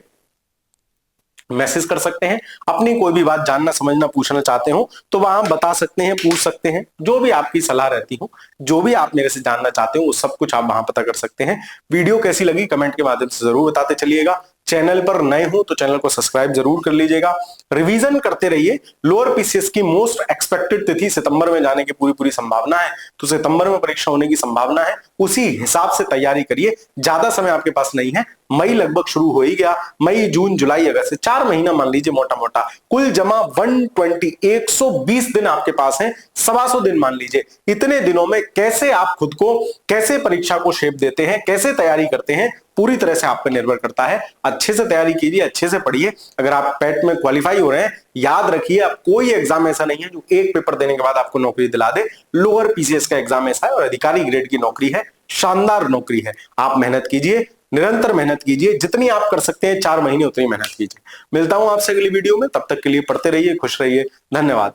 मैसेज कर सकते हैं। अपनी कोई भी बात जानना समझना पूछना चाहते हो तो वहां बता सकते हैं, पूछ सकते हैं, जो भी आपकी सलाह रहती हो, जो भी आप मेरे से जानना चाहते हो वो सब कुछ आप वहां पता कर सकते हैं। वीडियो कैसी लगी कमेंट के माध्यम से जरूर बताते चलिएगा। चैनल पर नए हो तो चैनल को सब्सक्राइब जरूर कर लीजिएगा। रिवीजन करते रहिए। लोअर पीसीएस की मोस्ट एक्सपेक्टेड तिथि सितंबर में जाने की पूरी संभावना है, तो सितंबर में परीक्षा होने की संभावना है, उसी हिसाब से तैयारी करिए। ज्यादा समय आपके पास नहीं है, मई लगभग शुरू हो ही गया। मई, जून, जुलाई, अगस्त से 4 महीना मान लीजिए मोटा मोटा, कुल जमा 120 दिन आपके पास है, 125 दिन मान लीजिए। इतने दिनों में कैसे आप खुद को, कैसे परीक्षा को शेप देते हैं, कैसे तैयारी करते हैं, पूरी तरह से आप पर निर्भर करता है। अच्छे से तैयारी कीजिए, अच्छे से पढ़िए। अगर आप पैट में क्वालिफाई हो रहे हैं, याद रखिए आप कोई एग्जाम ऐसा नहीं है जो एक पेपर देने के बाद आपको नौकरी दिला दे। लोअर पीसीएस का एग्जाम ऐसा है और अधिकारी ग्रेड की नौकरी है, शानदार नौकरी है। आप मेहनत कीजिए, निरंतर मेहनत कीजिए, जितनी आप कर सकते हैं 4 महीने उतनी मेहनत कीजिए। मिलता हूं आपसे अगली वीडियो में, तब तक के लिए पढ़ते रहिए, खुश रहिए, धन्यवाद।